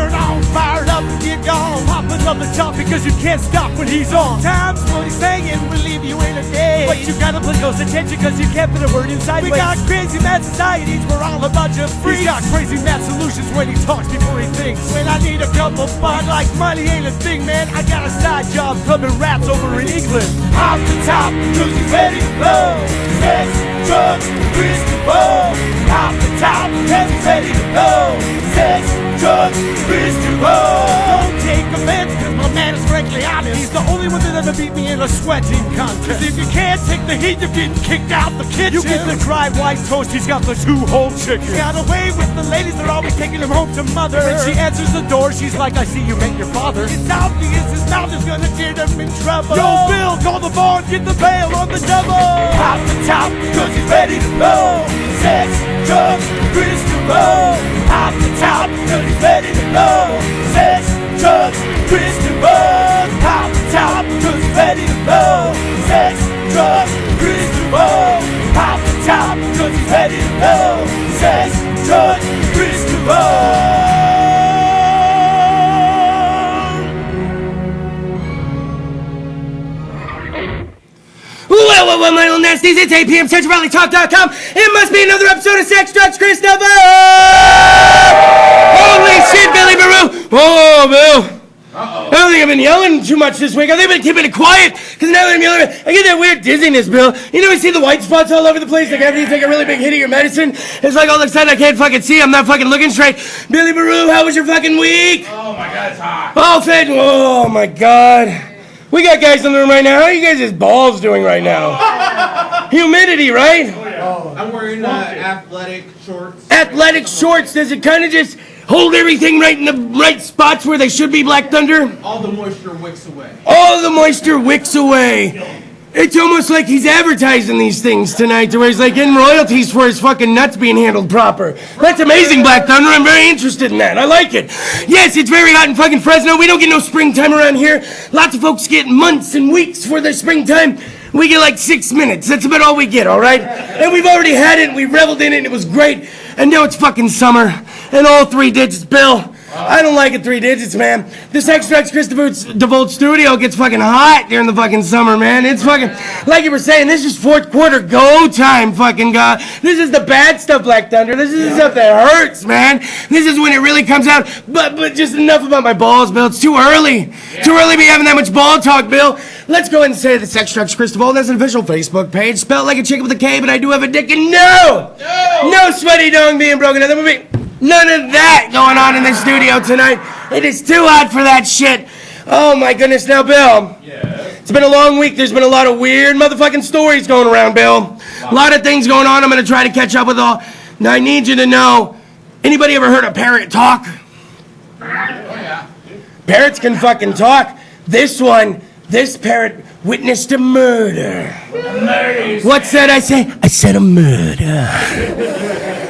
turn on, fired up and get gone. Popping up the top because you can't stop when he's on. Times what he's saying will leave you in a day, but you gotta pay close attention because you can't put a word inside. We got crazy mad societies, we're all a bunch of freaks. He's got crazy mad solutions when he talks before he thinks. When I need a couple bucks, like money ain't a thing, man, I got a side job clubbing rats over in England. Off the top, cause he's ready to blow. Sex, drugs, Kris DeVold. Off the top, cause he's ready to blow. Sex, drugs, Kris DeVold. Don't take offense, cause my man is frankly honest. He's the only one that ever beat me in a sweating contest. Cause if you can't take the heat, you're getting kicked out the kitchen. You get the dry white toast, he's got the 2-whole chicken. He's got away with the ladies, they're always taking him home to mother. When she answers the door, she's like, I see you met your father. It's obvious his mouth is gonna get him in trouble. Yo, Bill, call the bar and get the bail on the double. Off the top, cause he's ready to blow. Sex, drugs, Kris DeVold. Off the top, cause he's ready to blow. Sex, drugs, Kris DeVold. Off the top, cause he's ready to blow. Sex, drugs, Kris DeVold. Off the top, cause he's ready to blow. Sex, drugs, Kris DeVold. Well, my little nasties, it's 8 p.m. CentralValleyTalk.com. It must be another episode of Sex, Drugs, Kris DeVold! Holy shit, Billy Baru! Oh, Bill. I don't think I've been yelling too much this week. I think I've been keeping it quiet, because now that I'm yelling, I get that weird dizziness, Bill. You know, I see the white spots all over the place, like after you take a really big hit of your medicine. It's like all of a sudden I can't fucking see, I'm not fucking looking straight. Billy Baru, how was your fucking week? Oh my God, it's hot. Oh my God. We got guys in the room right now. How are you guys' balls doing right now? Humidity, right? Oh, yeah. I'm wearing athletic shorts. Athletic shorts. Does it kind of just hold everything right in the right spots where they should be, Black Thunder? All the moisture wicks away. All the moisture wicks away. It's almost like he's advertising these things tonight, to where he's like getting royalties for his fucking nuts being handled proper. That's amazing, Black Thunder. I'm very interested in that. I like it. Yes, it's very hot in fucking Fresno. We don't get no springtime around here. Lots of folks get months and weeks for their springtime. We get like 6 minutes. That's about all we get, all right? And we've already had it, and we reveled in it, and it was great. And now it's fucking summer, and all 3 digits, Bill. I don't like it 3 digits, man. This extra Kris DeVold studio gets fucking hot during the fucking summer, man. It's fucking, like you were saying, this is 4th quarter go time, fucking God. This is the bad stuff, Black Thunder. This is the stuff that hurts, man. This is when it really comes out. But just enough about my balls, Bill. It's too early. Too early to be having that much ball talk, Bill. Let's go ahead and say that Sex Drugs Kris DeVold has an official Facebook page, spelled like a chicken with a K, but I do have a dick, and no sweaty dong being broken. There will be none of that going on in the studio tonight. It is too hot for that shit. Oh my goodness. Now, Bill. Yeah. It's been a long week. There's been a lot of weird motherfucking stories going around, Bill. A lot of things going on. I'm going to try to catch up with all. Now, I need you to know, anybody ever heard a parrot talk? Oh, yeah. Parrots can fucking talk. This parrot witnessed a murder. What's that I say? I said a murder.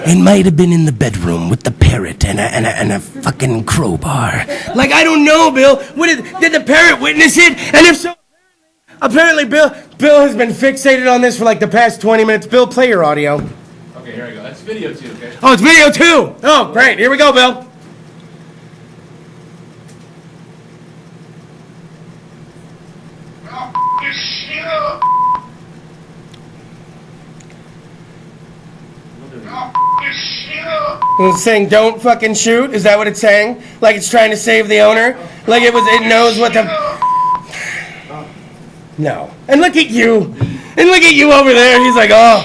It might have been in the bedroom with the parrot and a fucking crowbar. Like, I don't know, Bill. Did the parrot witness it? And if so, apparently Bill has been fixated on this for like the past 20 minutes. Bill, play your audio. Okay, here we go. That's video 2, okay? Oh, it's video 2. Oh, great. Here we go, Bill. It's saying don't fucking shoot? Is that what it's saying? Like it's trying to save the owner? Like it knows what the... No. And look at you. And look at you over there. He's like, oh,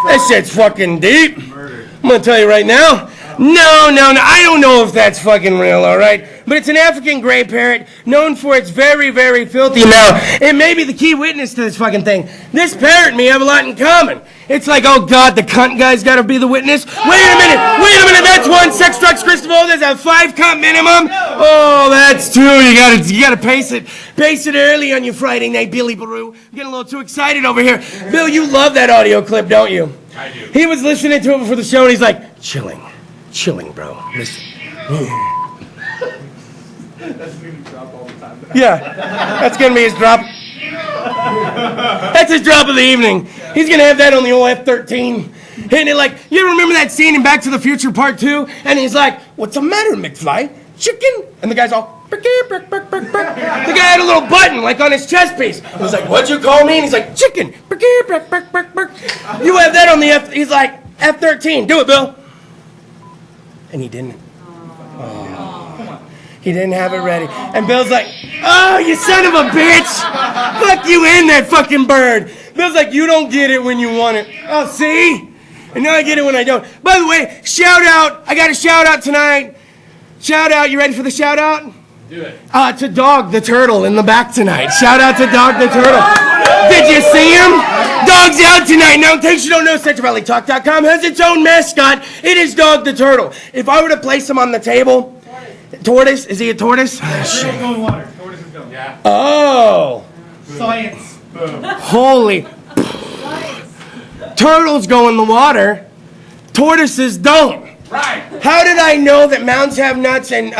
that shit's fucking deep. I'm gonna tell you right now. No. I don't know if that's fucking real, all right? But it's an African gray parrot known for its very, very filthy mouth. It may be the key witness to this fucking thing. This parrot and me have a lot in common. It's like, oh God, the cunt guy's got to be the witness. Wait a minute, that's 1. Sex, drugs, Kris DeVold. There's a 5 cunt minimum. Oh, that's 2. You gotta pace it early on your Friday night, Billy Baru. I'm getting a little too excited over here. Bill, you love that audio clip, don't you? I do. He was listening to it before the show, and he's like, chilling, bro. Listen. That's gonna drop all the time. Yeah, that's gonna be his drop. That's his drop of the evening. He's gonna have that on the old F-13. Hitting it like, you remember that scene in Back to the Future Part 2? And he's like, what's the matter, McFly? chicken. And the guy's all, the guy had a little button, like on his chest piece. He was like, what'd you call me? And he's like, chicken. You have that on the F, he's like, F-13. Do it, Bill. And he didn't. Oh. He didn't have it ready. And Bill's like, oh, you son of a bitch. Fuck you and that fucking bird. Bill's like, you don't get it when you want it. Oh, see? And now I get it when I don't. By the way, shout out. I got a shout out tonight. Shout out. You ready for the shout out? Do it. To Dog the Turtle in the back tonight. Shout out to Dog the Turtle. Did you see him? Dog's out tonight. Now, in case you don't know, CentralValleyTalk.com has its own mascot. It is Dog the Turtle. If I were to place him on the table, tortoise? Is he a tortoise? Turtle's going water. Tortoise is going. Yeah. Oh. Science. Boom. Holy. Turtles go in the water. Tortoises don't. Right. How did I know that mountains have nuts and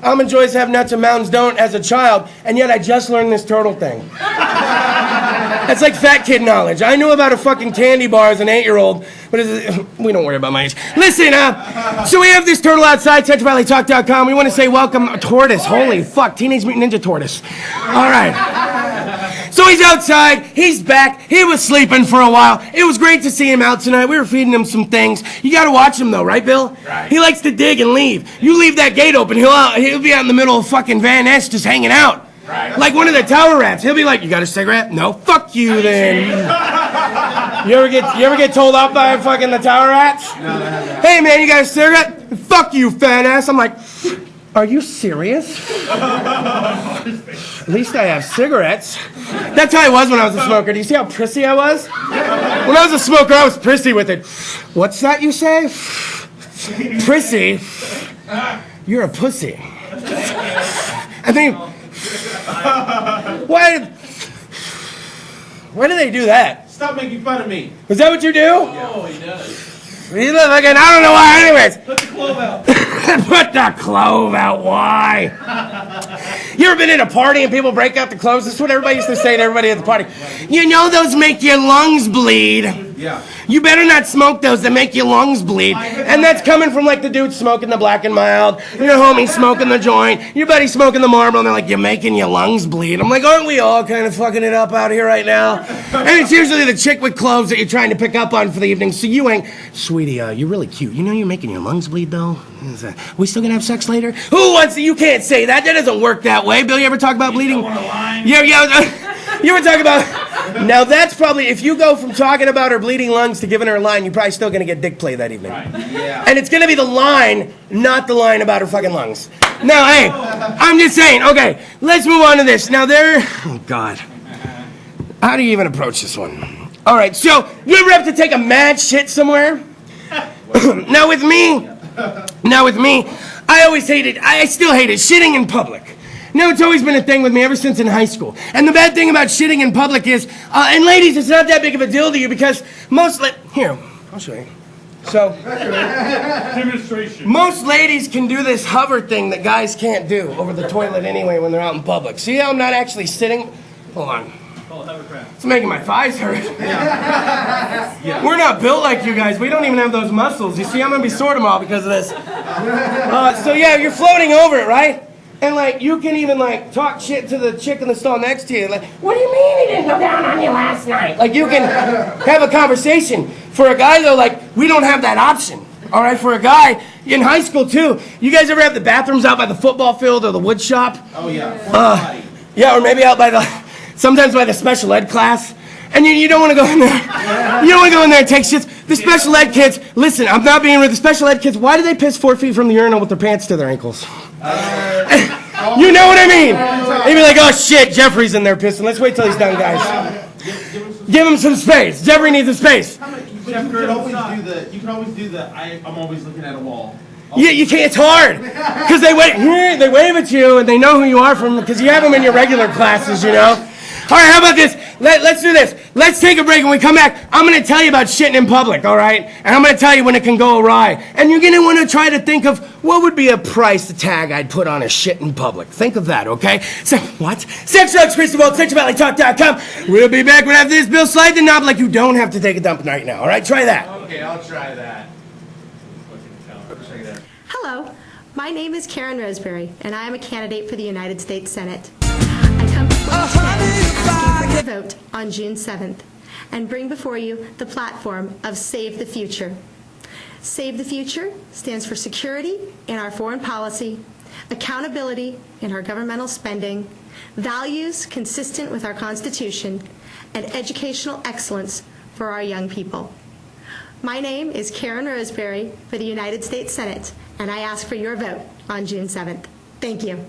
Almond Joys have nuts and mountains don't as a child, and yet I just learned this turtle thing? That's like fat kid knowledge. I knew about a fucking candy bar as an 8-year-old, but we don't worry about my age. Listen, so we have this turtle outside, CentralValleyTalk.com. We want to say welcome, tortoise. Holy fuck, Teenage Mutant Ninja Tortoise. All right. So he's outside, he's back, he was sleeping for a while. It was great to see him out tonight. We were feeding him some things. You gotta watch him though, right, Bill? Right. He likes to dig and leave. You leave that gate open, he'll be out in the middle of fucking Van Ness just hanging out. Right. Like one of the tower rats. He'll be like, you got a cigarette? No, fuck you then. You ever get told off by fucking the tower rats? No, Hey man, you got a cigarette? Fuck you, fat ass. I'm like, are you serious? At least I have cigarettes. That's how I was when I was a smoker. Do you see how prissy I was? When I was a smoker, I was prissy with it. What's that you say? Prissy? You're a pussy. I think... Why do they do that? Stop making fun of me. Is that what you do? Oh, he does. You look like I don't know why. Anyways. Put the clove out. Put the clove out. Why? You ever been at a party and people break out the cloves? This is what everybody used to say to everybody at the party. You know those make your lungs bleed. Yeah. You better not smoke those that make your lungs bleed. And that's coming from like the dude smoking the Black and Mild, your homie smoking the joint, your buddy smoking the Marlboro, and they're like, you're making your lungs bleed. I'm like, aren't we all kind of fucking it up out here right now? And it's usually the chick with cloves that you're trying to pick up on for the evening, so you ain't, sweetie, you're really cute. You know you're making your lungs bleed though? We still gonna have sex later? Who wants to, you can't say that. That doesn't work that way. Bill, you ever talk about bleeding? Yeah. You ever talk about, now that's probably, if you go from talking about her bleeding lungs to giving her a line, you're probably still gonna get dick play that evening. Right. Yeah. And it's gonna be the line, not the line about her fucking lungs. Now, hey, I'm just saying, okay, let's move on to this. Now oh God. How do you even approach this one? All right, so you ever have to take a mad shit somewhere? Now with me, I always hated, I still hate it, shitting in public. No, it's always been a thing with me ever since in high school. And the bad thing about shitting in public is, and ladies, it's not that big of a deal to you because here, I'll show you. So, Demonstration. most ladies can do this hover thing that guys can't do over the toilet anyway when they're out in public. See how I'm not actually sitting? Hold on. It's making my thighs hurt. Yeah. We're not built like you guys. We don't even have those muscles. You see, I'm going to be sore tomorrow because of this. So yeah, you're floating over it, right? And like, you can even like talk shit to the chick in the stall next to you. Like, what do you mean he didn't go down on you last night? Like, you can have a conversation. For a guy though, like, we don't have that option. All right, for a guy in high school too. You guys ever have the bathrooms out by the football field or the wood shop? Oh yeah. Yeah, or maybe out by sometimes by the special ed class. And you don't want to go in there. You don't want to go in there and take shits. The special ed kids, listen, I'm not being rude. The special ed kids, why do they piss 4 feet from the urinal with their pants to their ankles? You know what I mean? They'd be like, oh shit, Jeffrey's in there pissing. Let's wait till he's done, guys. Give him some space. Jeffrey needs a space. You can always do the I'm always looking at a wall. Yeah, you can't. It's hard because they wave at you and they know who you are from because you have them in your regular classes, you know. All right, how about this? Let's do this. Let's take a break. When we come back, I'm going to tell you about shitting in public, all right? And I'm going to tell you when it can go awry. And you're going to want to try to think of what would be a price tag I'd put on a shit in public. Think of that, okay? So, what? Sex Drugs, Kris DeVold, CentralValleyTalk.com. We'll be back right after this. Bill, slide the knob like you don't have to take a dump right now, all right? Try that. Okay, I'll try that. Hello. My name is Karen Roseberry, and I am a candidate for the United States Senate. I come before you today asking for your vote on June 7th and bring before you the platform of Save the Future. Save the Future stands for security in our foreign policy, accountability in our governmental spending, values consistent with our Constitution, and educational excellence for our young people. My name is Karen Roseberry for the United States Senate, and I ask for your vote on June 7th. Thank you.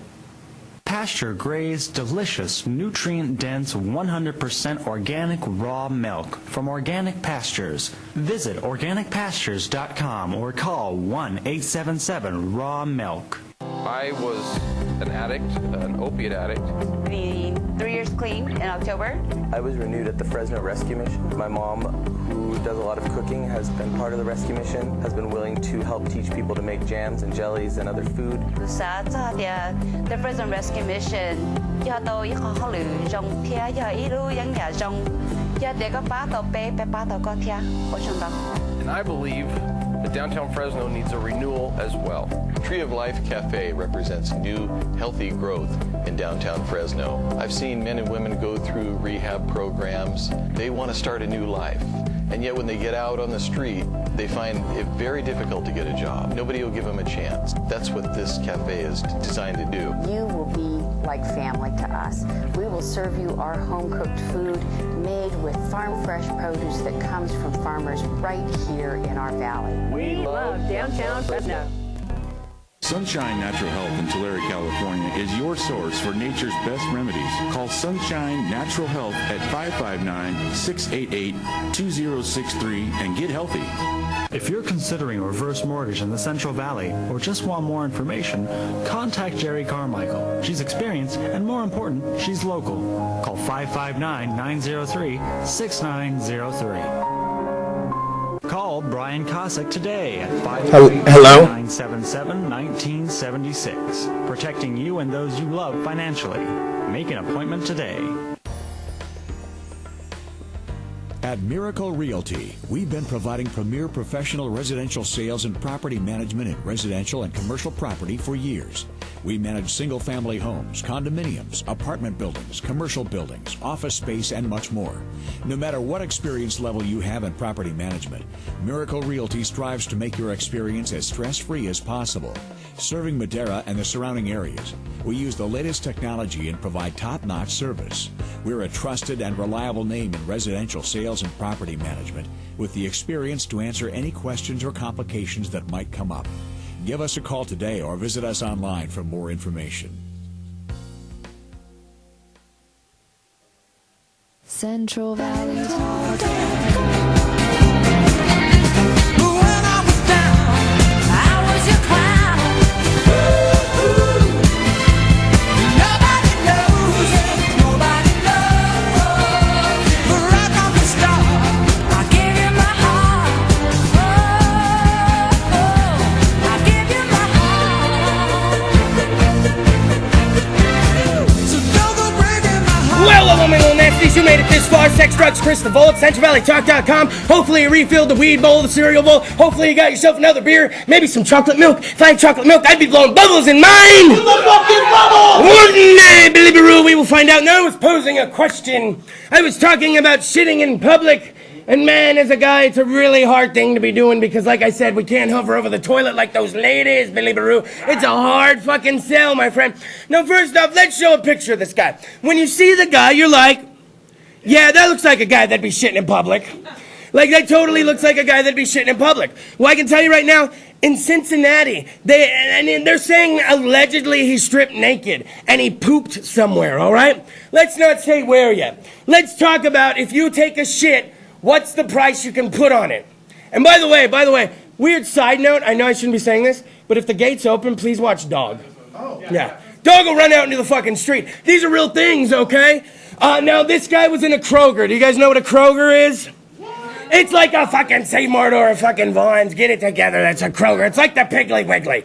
Pasture-grazed, delicious, nutrient-dense, 100% organic raw milk from Organic Pastures. Visit organicpastures.com or call 1-877-RAW-MILK. I was an addict, an opiate addict. The 3 years clean in October. I was renewed at the Fresno Rescue Mission. My mom, who does a lot of cooking, has been part of the rescue mission, has been willing to help teach people to make jams and jellies and other food. Sa the Fresno Rescue Mission, do tôi có考慮用聽一路影嘢用，一啲個巴到背巴到個聽，我想到。And I believe that downtown Fresno needs a renewal as well. Tree of Life Cafe represents new, healthy growth in downtown Fresno. I've seen men and women go through rehab programs. They want to start a new life. And yet when they get out on the street, they find it very difficult to get a job. Nobody will give them a chance. That's what this cafe is designed to do. You will be like family to us. We will serve you our home-cooked food made with farm-fresh produce that comes from farmers right here in our valley. We love downtown Fresno. Sunshine Natural Health in Tulare, California is your source for nature's best remedies. Call Sunshine Natural Health at 559-688-2063 and get healthy. If you're considering a reverse mortgage in the Central Valley or just want more information, contact Jeri Carmicheal. She's experienced and, more important, she's local. Call 559-903-6903. Call Brian Cossack today at 558-977-1976. Protecting you and those you love financially. Make an appointment today. At Miracle Realty, we've been providing premier professional residential sales and property management in residential and commercial property for years. We manage single-family homes, condominiums, apartment buildings, commercial buildings, office space, and much more. No matter what experience level you have in property management, Miracle Realty strives to make your experience as stress-free as possible. Serving Madera and the surrounding areas, we use the latest technology and provide top-notch service. We're a trusted and reliable name in residential sales and property management with the experience to answer any questions or complications that might come up. Give us a call today or visit us online for more information. Central Valley Talk. You made it this far. Sex, drugs, Kris DeVold, CentralValleyTalk.com. Hopefully you refilled the weed bowl, the cereal bowl. Hopefully you got yourself another beer, maybe some chocolate milk. If I had chocolate milk, I'd be blowing bubbles in mine. The fucking bubble! One day, Billy Baroo, we will find out. Now I was posing a question. I was talking about shitting in public. And man, as a guy, it's a really hard thing to be doing because, like I said, we can't hover over the toilet like those ladies, Billy Baroo. It's a hard fucking sell, my friend. Now, first off, let's show a picture of this guy. When you see the guy, you're like, yeah, that looks like a guy that'd be shitting in public. Like, that totally looks like a guy that'd be shitting in public. Well, I can tell you right now, in Cincinnati, they're saying allegedly he stripped naked and he pooped somewhere, all right? Let's not say where yet. Let's talk about if you take a shit, what's the price you can put on it? And by the way, weird side note, I know I shouldn't be saying this, but if the gate's open, please watch Dog. Oh. Yeah. Dog will run out into the fucking street. These are real things, okay? Now, this guy was in a Kroger. Do you guys know what a Kroger is? It's like a fucking Seymour or a fucking Vons. Get it together, that's a Kroger. It's like the Piggly Wiggly.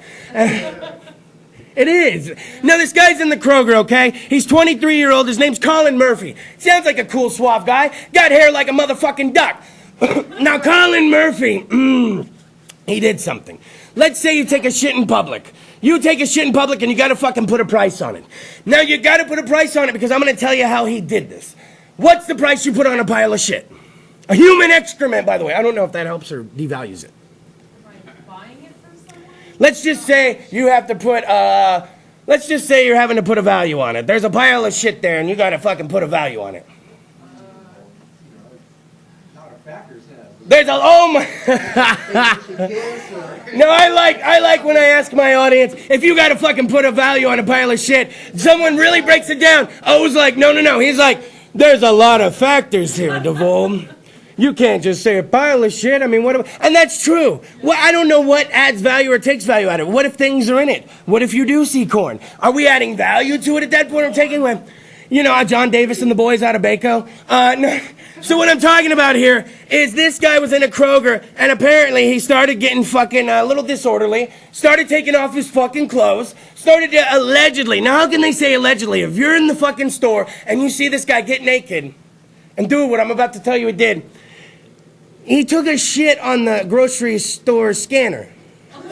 It is. Now, this guy's in the Kroger, okay? He's 23-year-old. His name's Colin Murphy. Sounds like a cool, suave guy. Got hair like a motherfucking duck. Now, Colin Murphy, he did something. Let's say you take a shit in public. You take a shit in public and you gotta fucking put a price on it. Now you gotta put a price on it because I'm gonna tell you how he did this. What's the price you put on a pile of shit? A human excrement, by the way. I don't know if that helps or devalues it. Let's just say you have to put, let's just say you're having to put a value on it. There's a pile of shit there and you gotta fucking put a value on it. There's a, oh my. No, I like when I ask my audience, if you gotta fucking put a value on a pile of shit, someone really breaks it down. O's like, no. He's like, there's a lot of factors here, DeVold. You can't just say a pile of shit. I mean, what? And that's true. Well, I don't know what adds value or takes value out of it. What if things are in it? What if you do see corn? Are we adding value to it at that point? I'm taking away, you know, John Davis and the boys out of Baco. No. So what I'm talking about here is this guy was in a Kroger, and apparently he started getting fucking a little disorderly, started taking off his fucking clothes, started to allegedly. Now, how can they say allegedly? If you're in the fucking store and you see this guy get naked and do what I'm about to tell you he did, he took a shit on the grocery store scanner. Of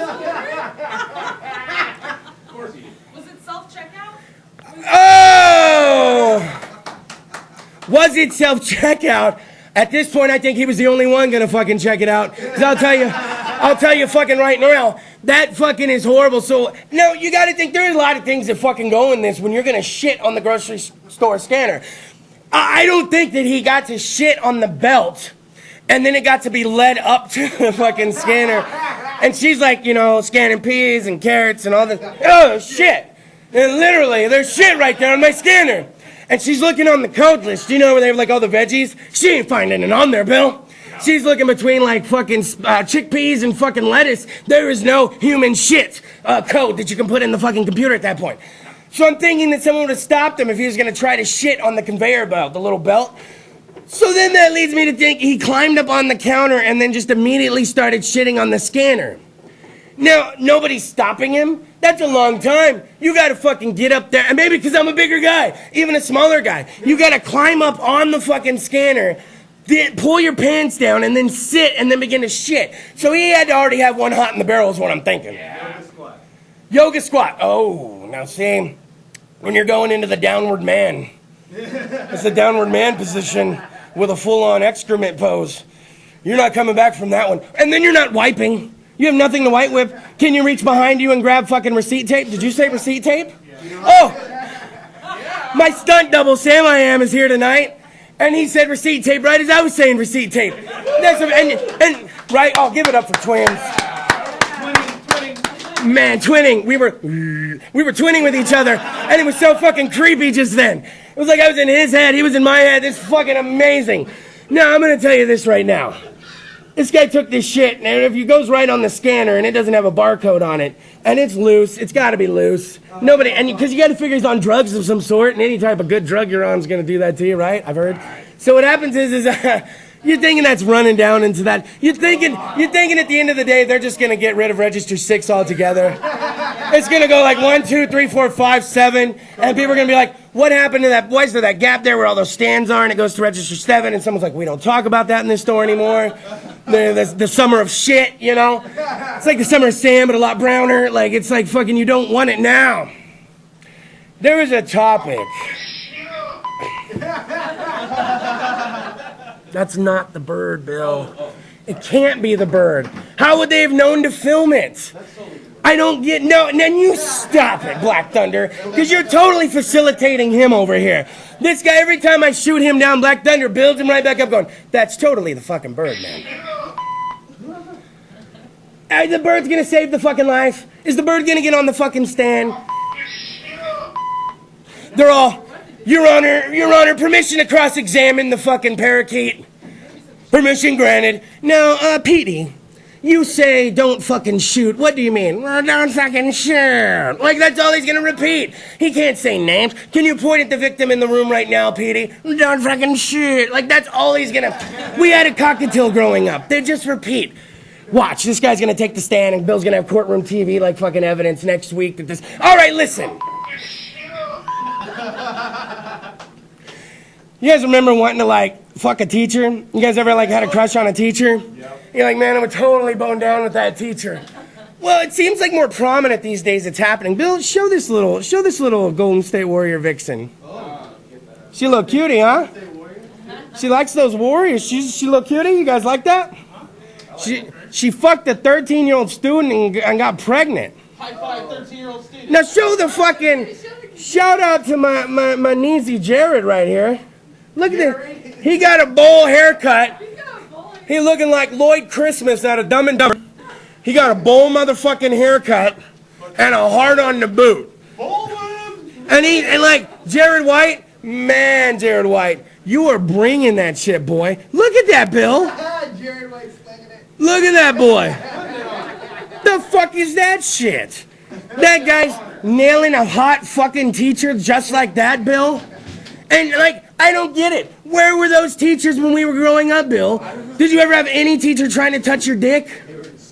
course he did. Was it self-checkout? Oh! Was it self-checkout? At this point, I think he was the only one gonna fucking check it out. Because I'll tell you fucking right now, that fucking is horrible. So, no, you gotta think there's a lot of things that fucking go in this when you're gonna shit on the grocery store scanner. I don't think that he got to shit on the belt, and then it got to be led up to the fucking scanner. And she's like, you know, scanning peas and carrots and all this. Oh, shit. And literally, there's shit right there on my scanner. And she's looking on the code list, you know, where they have like all the veggies? She ain't finding it on there, Bill. She's looking between like fucking chickpeas and fucking lettuce. There is no human shit code that you can put in the fucking computer at that point. So I'm thinking that someone would have stopped him if he was gonna try to shit on the conveyor belt, the little belt. So then that leads me to think he climbed up on the counter and then just immediately started shitting on the scanner. Now, nobody's stopping him. That's a long time. You gotta fucking get up there, and maybe because I'm a bigger guy, even a smaller guy, you gotta climb up on the fucking scanner, then pull your pants down, and then sit, and then begin to shit. So he had to already have one hot in the barrel is what I'm thinking. Yoga squat. Yoga squat. Oh, now see, when you're going into the downward man, it's the downward man position with a full-on excrement pose. You're not coming back from that one. And then you're not wiping. You have nothing to wipe with. Can you reach behind you and grab fucking receipt tape? Did you say receipt tape? Yeah. Oh! My stunt double, Sam I Am, is here tonight. And he said receipt tape right as I was saying receipt tape. That's and right, I'll give it up for twins. Twinning. Man, twinning. We were twinning with each other. And it was so fucking creepy just then. It was like I was in his head, he was in my head. It's fucking amazing. Now, I'm going to tell you this right now. This guy took this shit, and if he goes right on the scanner and it doesn't have a barcode on it, and it's loose, it's got to be loose. Nobody, and because you got to figure he's on drugs of some sort, and any type of good drug you're on is going to do that to you, right? I've heard. So what happens is you're thinking that's running down into that. You're thinking at the end of the day they're just going to get rid of Register 6 altogether. It's going to go like 1, 2, 3, 4, 5, 7, and people are going to be like, what happened to that? Why is there that gap there where all those stands are, and it goes to Register 7, and someone's like, we don't talk about that in this store anymore. The summer of shit, you know? It's like the summer of sand, but a lot browner. Like, it's like fucking you don't want it now. There is a topic. That's not the bird, Bill. It can't be the bird. How would they have known to film it? I don't get, no, and then you stop it, Black Thunder, because you're totally facilitating him over here. This guy, every time I shoot him down, Black Thunder builds him right back up going, that's totally the fucking bird, man. The bird's gonna save the fucking life? Is the bird gonna get on the fucking stand? They're all, Your Honor, permission to cross-examine the fucking parakeet. Permission granted. Now, Petey, you say don't fucking shoot. What do you mean? Well, don't fucking shoot. Like, that's all he's gonna repeat. He can't say names. Can you point at the victim in the room right now, Petey? Don't fucking shoot. Like, that's all he's gonna... We had a cockatiel growing up. They just repeat. Watch, this guy's gonna take the stand and Bill's gonna have courtroom TV like fucking evidence next week that this... All right, listen. You guys remember wanting to, like, fuck a teacher? You guys ever, like, had a crush on a teacher? Yep. You're like, man, I would totally bone down with that teacher. Well, it seems like more prominent these days. It's happening. Bill, show this little Golden State Warrior vixen. She look cutie, huh? She likes those Warriors. She look cutie. You guys like that? She fucked a 13-year-old student and got pregnant. High five, 13-year-old student. Now show the fucking shout out to my niecey Jared right here. Look at this. He got a bowl haircut. He looking like Lloyd Christmas out of Dumb and Dumber. He got a bowl motherfucking haircut and a heart on the boot. And like Jared White, man, Jared White, you are bringing that shit, boy. Look at that, Bill. Look at that boy. The fuck is that shit? That guy's nailing a hot fucking teacher just like that, Bill? And like, I don't get it. Where were those teachers when we were growing up, Bill? Did you ever have any teacher trying to touch your dick?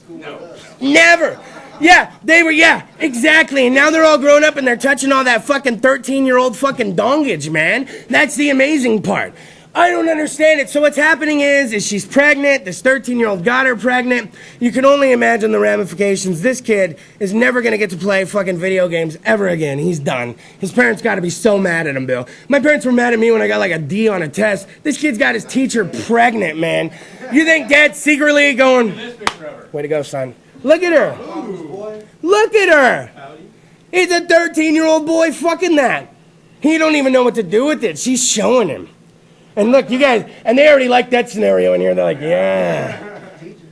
No. Never. Yeah, they were, yeah, exactly. And now they're all grown up and they're touching all that fucking 13-year-old fucking dongage, man. That's the amazing part. I don't understand it. So what's happening is she's pregnant. This 13-year-old got her pregnant. You can only imagine the ramifications. This kid is never going to get to play fucking video games ever again. He's done. His parents got to be so mad at him, Bill. My parents were mad at me when I got like a D on a test. This kid's got his teacher pregnant, man. You think Dad's secretly going, way to go, son. Look at her. Look at her. He's a 13-year-old boy fucking that. He don't even know what to do with it. She's showing him. And look, you guys, and they already like that scenario in here. They're like, yeah,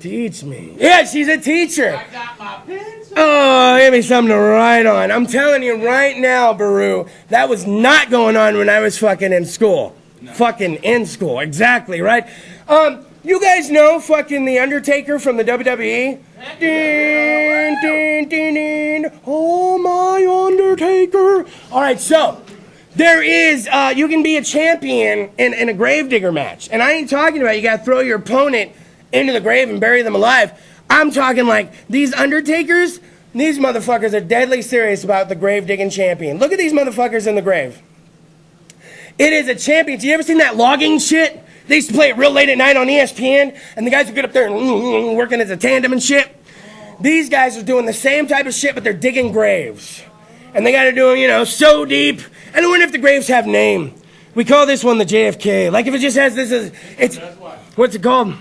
teach me. Yeah, she's a teacher. I got my pencil. Oh, give me something to write on. I'm telling you right now, Baru, that was not going on when I was fucking in school. No. Fucking in school, exactly, right? You guys know fucking The Undertaker from the WWE? Din, din, din, din. Oh, my Undertaker. All right, so there is, you can be a champion in a gravedigger match. And I ain't talking about you got to throw your opponent into the grave and bury them alive. I'm talking like these Undertakers, these motherfuckers are deadly serious about the grave digging champion. Look at these motherfuckers in the grave. It is a championship. You ever seen that logging shit? They used to play it real late at night on ESPN, and the guys would get up there and working as a tandem and shit. These guys are doing the same type of shit, but they're digging graves. And they got to do them, you know, so deep. And I wonder if the graves have name. We call this one the JFK. Like if it just has this as, it's, what's it called?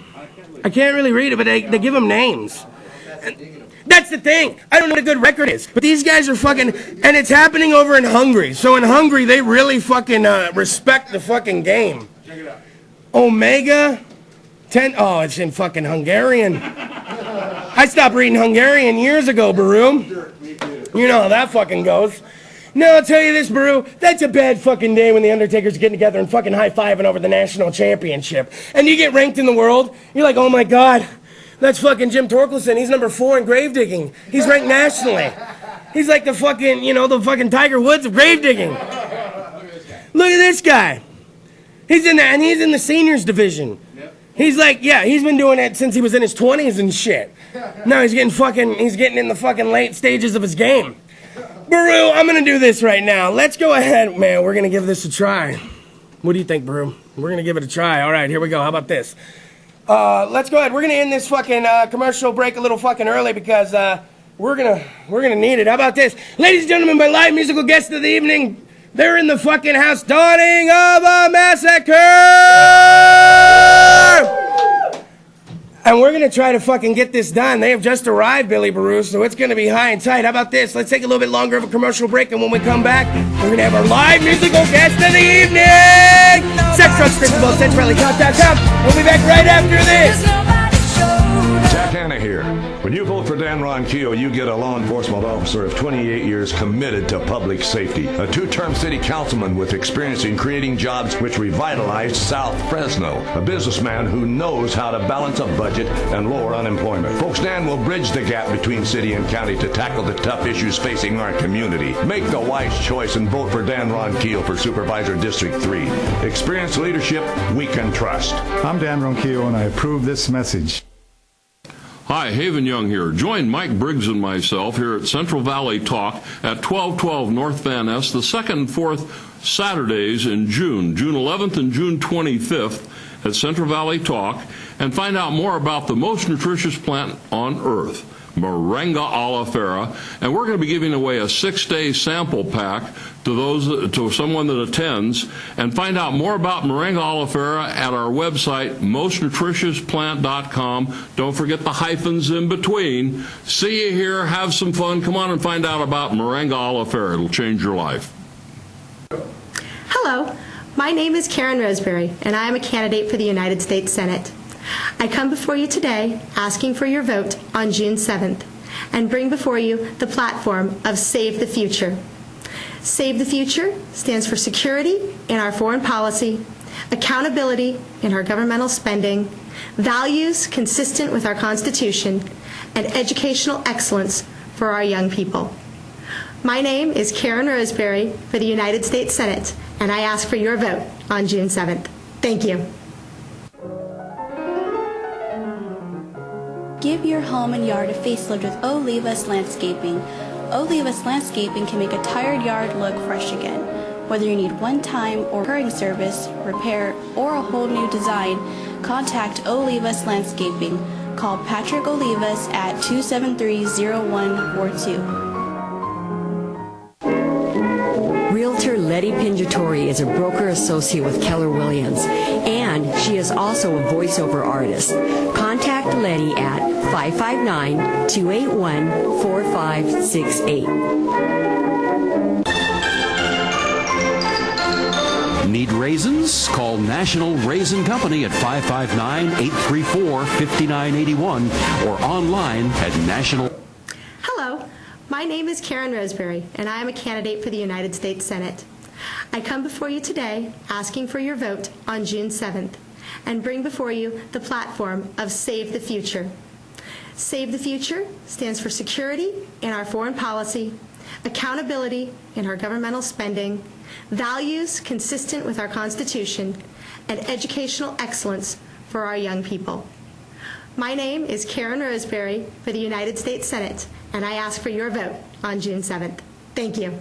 I can't really read it, but they give them names. And that's the thing. I don't know what a good record is. But these guys are fucking, and it's happening over in Hungary. So in Hungary, they really fucking respect the fucking game. Check it out. Omega 10, oh, it's in fucking Hungarian. I stopped reading Hungarian years ago, Baru. You know how that fucking goes. No, I'll tell you this, Baru, that's a bad fucking day when the Undertakers are getting together and fucking high-fiving over the national championship. And you get ranked in the world, you're like, oh my God, that's fucking Jim Torkelson. He's number 4 in grave digging. He's ranked nationally. He's like the fucking, you know, the fucking Tiger Woods of grave digging. Look at this guy. He's in that, and he's in the seniors division. He's like, yeah, he's been doing it since he was in his 20s and shit. Now he's getting in the fucking late stages of his game. Baru, I'm going to do this right now. Let's go ahead. Man, we're going to give this a try. What do you think, Baru? We're going to give it a try. All right, here we go. How about this? Let's go ahead. We're going to end this fucking commercial break a little fucking early because we're gonna need it. How about this? Ladies and gentlemen, my live musical guest of the evening, they're in the fucking house. Dawning of a Massacre! And we're going to try to fucking get this done. They have just arrived, Billy Baru, so it's going to be high and tight. How about this? Let's take a little bit longer of a commercial break, and when we come back, we're going to have our live musical guest of the evening! Sex, drugs, Kris DeVold, CentralValleyTalk.com. We'll be back right after this. Jack Hanna here. When you vote for Dan Ronquillo, you get a law enforcement officer of 28 years committed to public safety. A 2-term city councilman with experience in creating jobs which revitalized South Fresno. A businessman who knows how to balance a budget and lower unemployment. Folks, Dan will bridge the gap between city and county to tackle the tough issues facing our community. Make the wise choice and vote for Dan Ronquillo for Supervisor District 3. Experienced leadership we can trust. I'm Dan Ronquillo, and I approve this message. Hi, Haven Young here. Join Mike Briggs and myself here at Central Valley Talk at 1212 North Van Ness the 2nd and 4th Saturdays in June 11th and June 25th at Central Valley Talk, and find out more about the most nutritious plant on earth. Moringa Oleifera, and we're going to be giving away a 6-day sample pack to someone that attends. And find out more about Moringa Oleifera at our website, mostnutritiousPlant.com. Don't forget the hyphens in between. See you here. Have some fun. Come on and find out about Moringa Oleifera. It'll change your life. Hello, my name is Karen Roseberry, and I am a candidate for the United States Senate. I come before you today asking for your vote on June 7th and bring before you the platform of Save the Future. Save the Future stands for security in our foreign policy, accountability in our governmental spending, values consistent with our Constitution, and educational excellence for our young people. My name is Karen Roseberry for the United States Senate, and I ask for your vote on June 7th. Thank you. Give your home and yard a facelift with Olivas Landscaping. Olivas Landscaping can make a tired yard look fresh again. Whether you need one-time or recurring service, repair, or a whole new design, contact Olivas Landscaping. Call Patrick Olivas at 273-0142. Realtor Letty Pinjatori is a broker associate with Keller Williams, and she is also a voiceover artist. Contact Letty at 559-281-4568. Need raisins? Call National Raisin Company at 559-834-5981 or online at national. Hello, my name is Karen Roseberry, and I am a candidate for the United States Senate. I come before you today asking for your vote on June 7th and bring before you the platform of Save the Future. Save the Future stands for security in our foreign policy, accountability in our governmental spending, values consistent with our Constitution, and educational excellence for our young people. My name is Karen Roseberry for the United States Senate, and I ask for your vote on June 7th. Thank you.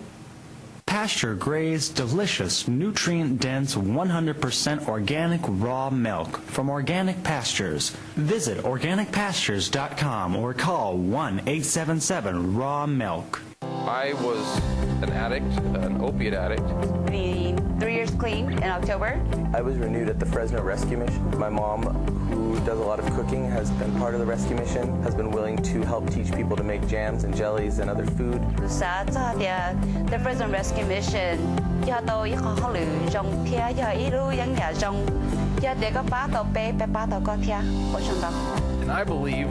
Pasture-grazed, delicious, nutrient-dense, 100% organic raw milk from Organic Pastures. Visit organicpastures.com or call 1-877-RAW-MILK. I was an addict, an opiate addict. Being 3 years clean in October. I was renewed at the Fresno Rescue Mission. My mom, who does a lot of cooking, has been part of the rescue mission, has been willing to help teach people to make jams and jellies and other food. Sa the Fresno Rescue Mission, do tôi có học lử trong thia do ilu yang nhà trong do để có bá tàu bé bá tàu có thia ở trong đó. And I believe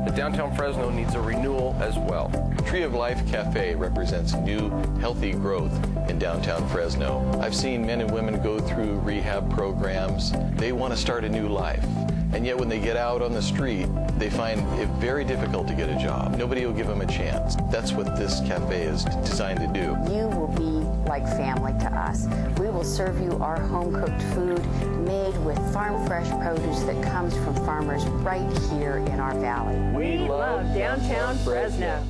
that downtown Fresno needs a renewal as well. Tree of Life Cafe represents new, healthy growth in downtown Fresno. I've seen men and women go through rehab programs. They want to start a new life. And yet when they get out on the street, they find it very difficult to get a job. Nobody will give them a chance. That's what this cafe is designed to do. You will be like family to us. We will serve you our home-cooked food made with farm-fresh produce that comes from farmers right here in our valley. We love downtown Fresno.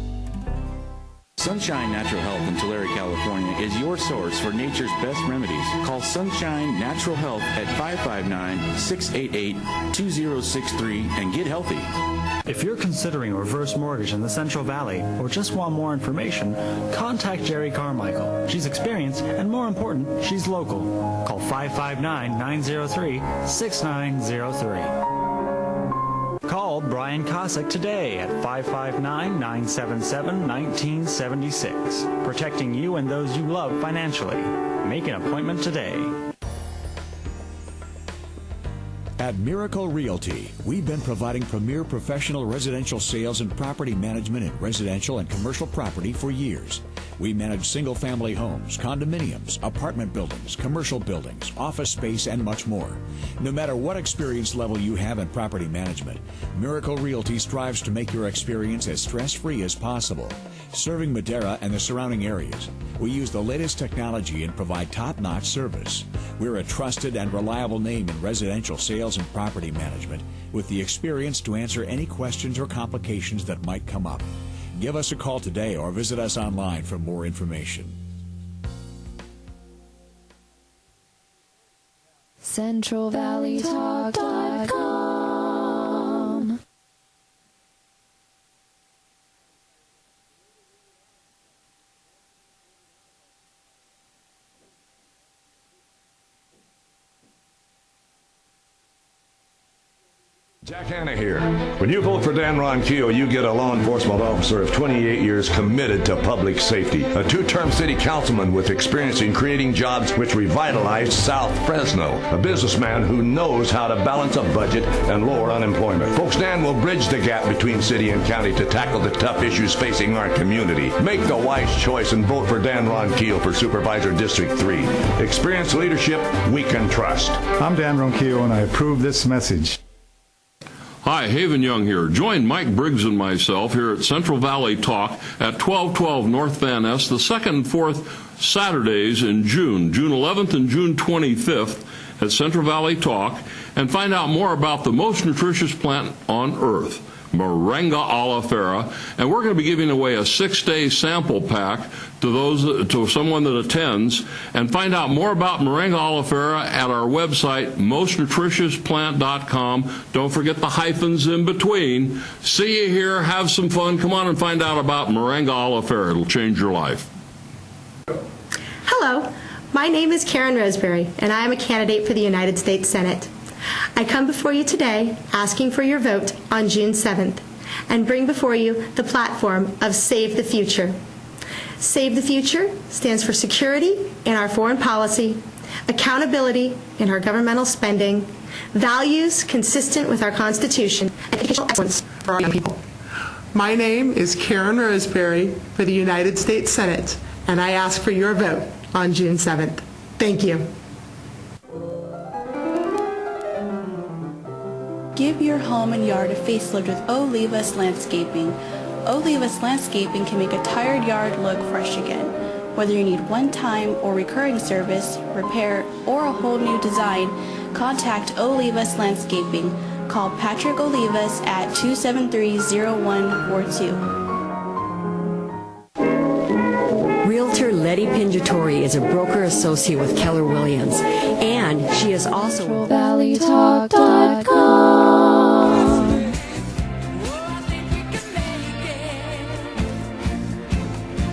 Sunshine Natural Health in Tulare, California is your source for nature's best remedies. Call Sunshine Natural Health at 559-688-2063 and get healthy. If you're considering a reverse mortgage in the Central Valley or just want more information, contact Jeri Carmicheal. She's experienced and, more important, she's local. Call 559-903-6903. Call Brian Cossack today at 559-977-1976. Protecting you and those you love financially. Make an appointment today. At Miracle Realty, we've been providing premier professional residential sales and property management in residential and commercial property for years. We manage single-family homes, condominiums, apartment buildings, commercial buildings, office space, and much more. No matter what experience level you have in property management, Miracle Realty strives to make your experience as stress-free as possible. Serving Madera and the surrounding areas, we use the latest technology and provide top-notch service. We're a trusted and reliable name in residential sales and property management with the experience to answer any questions or complications that might come up. Give us a call today or visit us online for more information. CentralValleyTalk.com Jack Hanna here. When you vote for Dan Ronquillo, you get a law enforcement officer of 28 years committed to public safety. A two-term city councilman with experience in creating jobs which revitalized South Fresno. A businessman who knows how to balance a budget and lower unemployment. Folks, Dan will bridge the gap between city and county to tackle the tough issues facing our community. Make the wise choice and vote for Dan Ronquillo for Supervisor District 3. Experienced leadership we can trust. I'm Dan Ronquillo, and I approve this message. Hi, Haven Young here. Join Mike Briggs and myself here at Central Valley Talk at 1212 North Van Ness the second and fourth Saturdays in June 11th and June 25th at Central Valley Talk, and find out more about the most nutritious plant on earth, Moringa oleifera, and we're going to be giving away a 6-day sample pack to someone that attends, and find out more about Moringa oleifera at our website, mostnutritiousplant.com. Don't forget the hyphens in between. See you here. Have some fun. Come on and find out about Moringa oleifera. It'll change your life. Hello, my name is Karen Roseberry, and I am a candidate for the United States Senate. I come before you today asking for your vote on June 7th and bring before you the platform of Save the Future. Save the Future stands for security in our foreign policy, accountability in our governmental spending, values consistent with our Constitution, and educational excellence for our young people. My name is Karen Roseberry for the United States Senate, and I ask for your vote on June 7th. Thank you. Give your home and yard a facelift with Olivas Landscaping. Olivas Landscaping can make a tired yard look fresh again. Whether you need one-time or recurring service, repair, or a whole new design, contact Olivas Landscaping. Call Patrick Olivas at 273-0142. Realtor Letty Pinjatori is a broker associate with Keller Williams, and she is also CentralValleyTalk.com.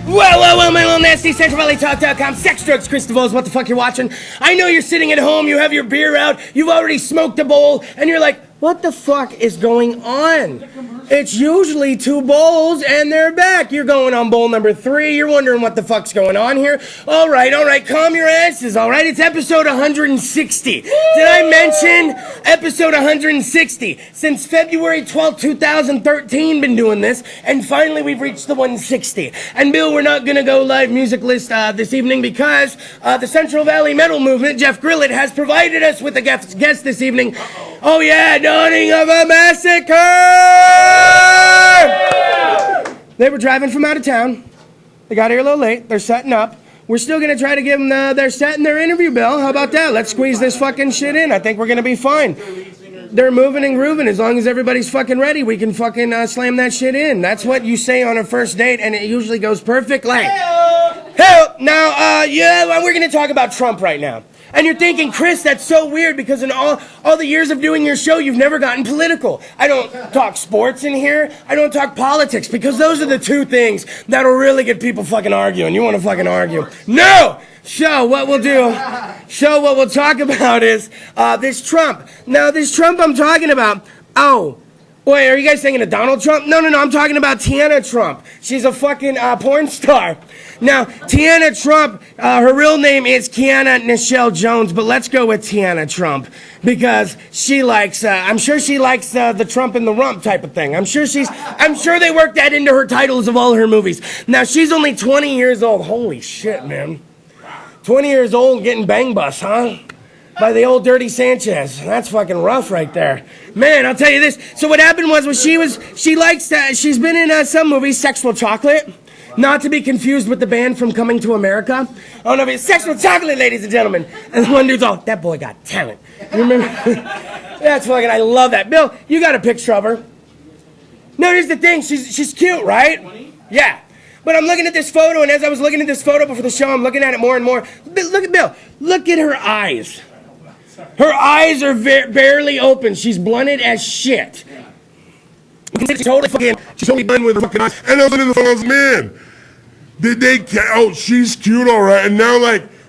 Well, my little nasty CentralValleyTalk.com sex drugs, Kris DeVold is what the fuck you're watching. I know you're sitting at home, you have your beer out, you've already smoked a bowl, and you're like, what the fuck is going on? It's usually 2 bowls and they're back. You're going on bowl number 3. You're wondering what the fuck's going on here. All right, calm your asses, all right? It's episode 160. Did I mention episode 160? Since February 12, 2013, been doing this, and finally we've reached the 160. And Bill, we're not gonna go live music list this evening because the Central Valley Metal Movement, Jeff Grillett, has provided us with a guest this evening. Oh yeah, dawning of a massacre! They were driving from out of town. They got here a little late. They're setting up. We're still going to try to give them their set and their interview, Bill. How about that? Let's squeeze this fucking shit in. I think we're going to be fine. They're moving and grooving. As long as everybody's fucking ready, we can fucking slam that shit in. That's what you say on a first date, and it usually goes perfectly. Hell, now, we're going to talk about Trump right now. And you're thinking, Kris, that's so weird because in all the years of doing your show, you've never gotten political. I don't talk sports in here. I don't talk politics because those are the 2 things that'll really get people fucking arguing. You want to fucking argue? No! So what we'll talk about is this Trump. Now, this Trump I'm talking about, wait, are you guys thinking of Donald Trump? No, I'm talking about Tiana Trump. She's a fucking porn star. Now, Tiana Trump, her real name is Kiana Nichelle Jones, but let's go with Tiana Trump because she likes, I'm sure she likes the Trump in the rump type of thing. I'm sure they worked that into her titles of all her movies. Now, she's only 20 years old. Holy shit, man. 20 years old getting bang bus, huh? By the old Dirty Sanchez. That's fucking rough right there. Man, I'll tell you this. So what happened was she's been in some movies, Sexual Chocolate. Not to be confused with the band from Coming to America. Oh no, it's Sexual Chocolate, ladies and gentlemen. And one dude's all, that boy got talent. You remember? That's fucking, I love that. Bill, you got a picture of her. No, here's the thing, she's cute, right? Yeah. But I'm looking at this photo, and as I was looking at this photo before the show, I'm looking at it more and more. Look at Bill. Look at her eyes. Her eyes are barely open. She's blunted as shit. She's totally done with her fucking eyes. And I was in the phone, I was, man, she's cute, all right. And now,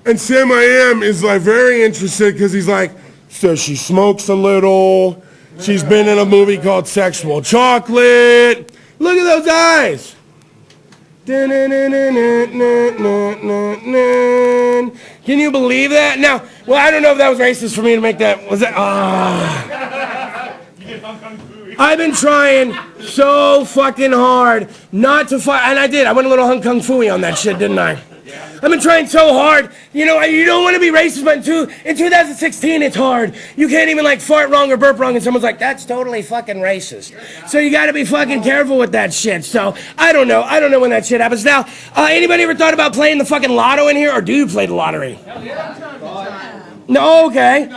and Sam I Am is, very interested because he's like, so she smokes a little, She's been in a movie called Sexual Chocolate. Look at those eyes. Can you believe that? Now, well, I don't know if that was racist for me to make that. Was that? I've been trying so fucking hard not to fight, and I did. I went a little Hong Kong Fooey on that shit, didn't I? I've been trying so hard. You know, you don't want to be racist, but in 2016, it's hard. You can't even, like, fart wrong or burp wrong, and someone's like, that's totally fucking racist. So you got to be fucking careful with that shit. So, I don't know. I don't know when that shit happens. Now, anybody ever thought about playing the fucking lotto in here, or do you play the lottery? No, okay.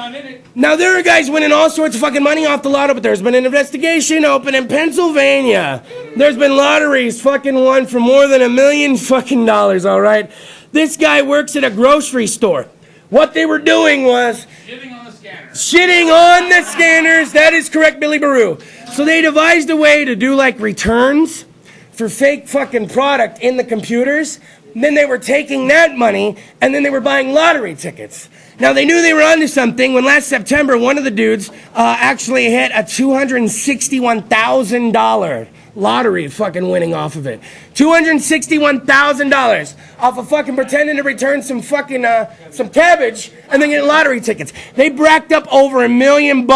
Now, there are guys winning all sorts of fucking money off the lotto, but there's been an investigation open in Pennsylvania. There's been lotteries fucking won for more than $1 million fucking dollars, all right? This guy works at a grocery store. What they were doing was shitting on the scanners. Shitting on the scanners. That is correct, Billy Baru. So they devised a way to do like returns for fake fucking product in the computers. And then they were taking that money and then they were buying lottery tickets. Now, they knew they were onto something when last September, one of the dudes actually hit a $261,000 lottery fucking winning off of it. $261,000 off of fucking pretending to return some fucking, some cabbage and then getting lottery tickets. They racked up over $1 million.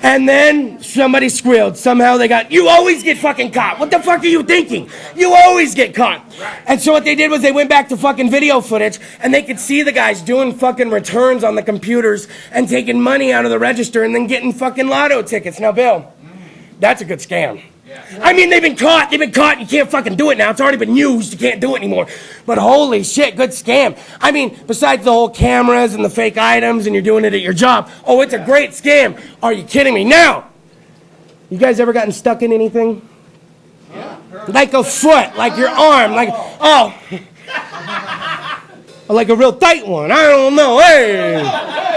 And then somebody squealed. Somehow they got, you always get fucking caught. What the fuck are you thinking? You always get caught. And so what they did was they went back to fucking video footage and they could see the guys doing fucking returns on the computers and taking money out of the register and then getting fucking lotto tickets. Now, Bill, that's a good scam. I mean, they've been caught. You can't fucking do it now. It's already been used. You can't do it anymore. But holy shit, good scam. I mean, besides the whole cameras and the fake items and you're doing it at your job. Oh, it's a great scam. Are you kidding me? Now, you guys ever gotten stuck in anything? Yeah. Like a foot, like your arm, like, oh. Like a real tight one. I don't know. Hey.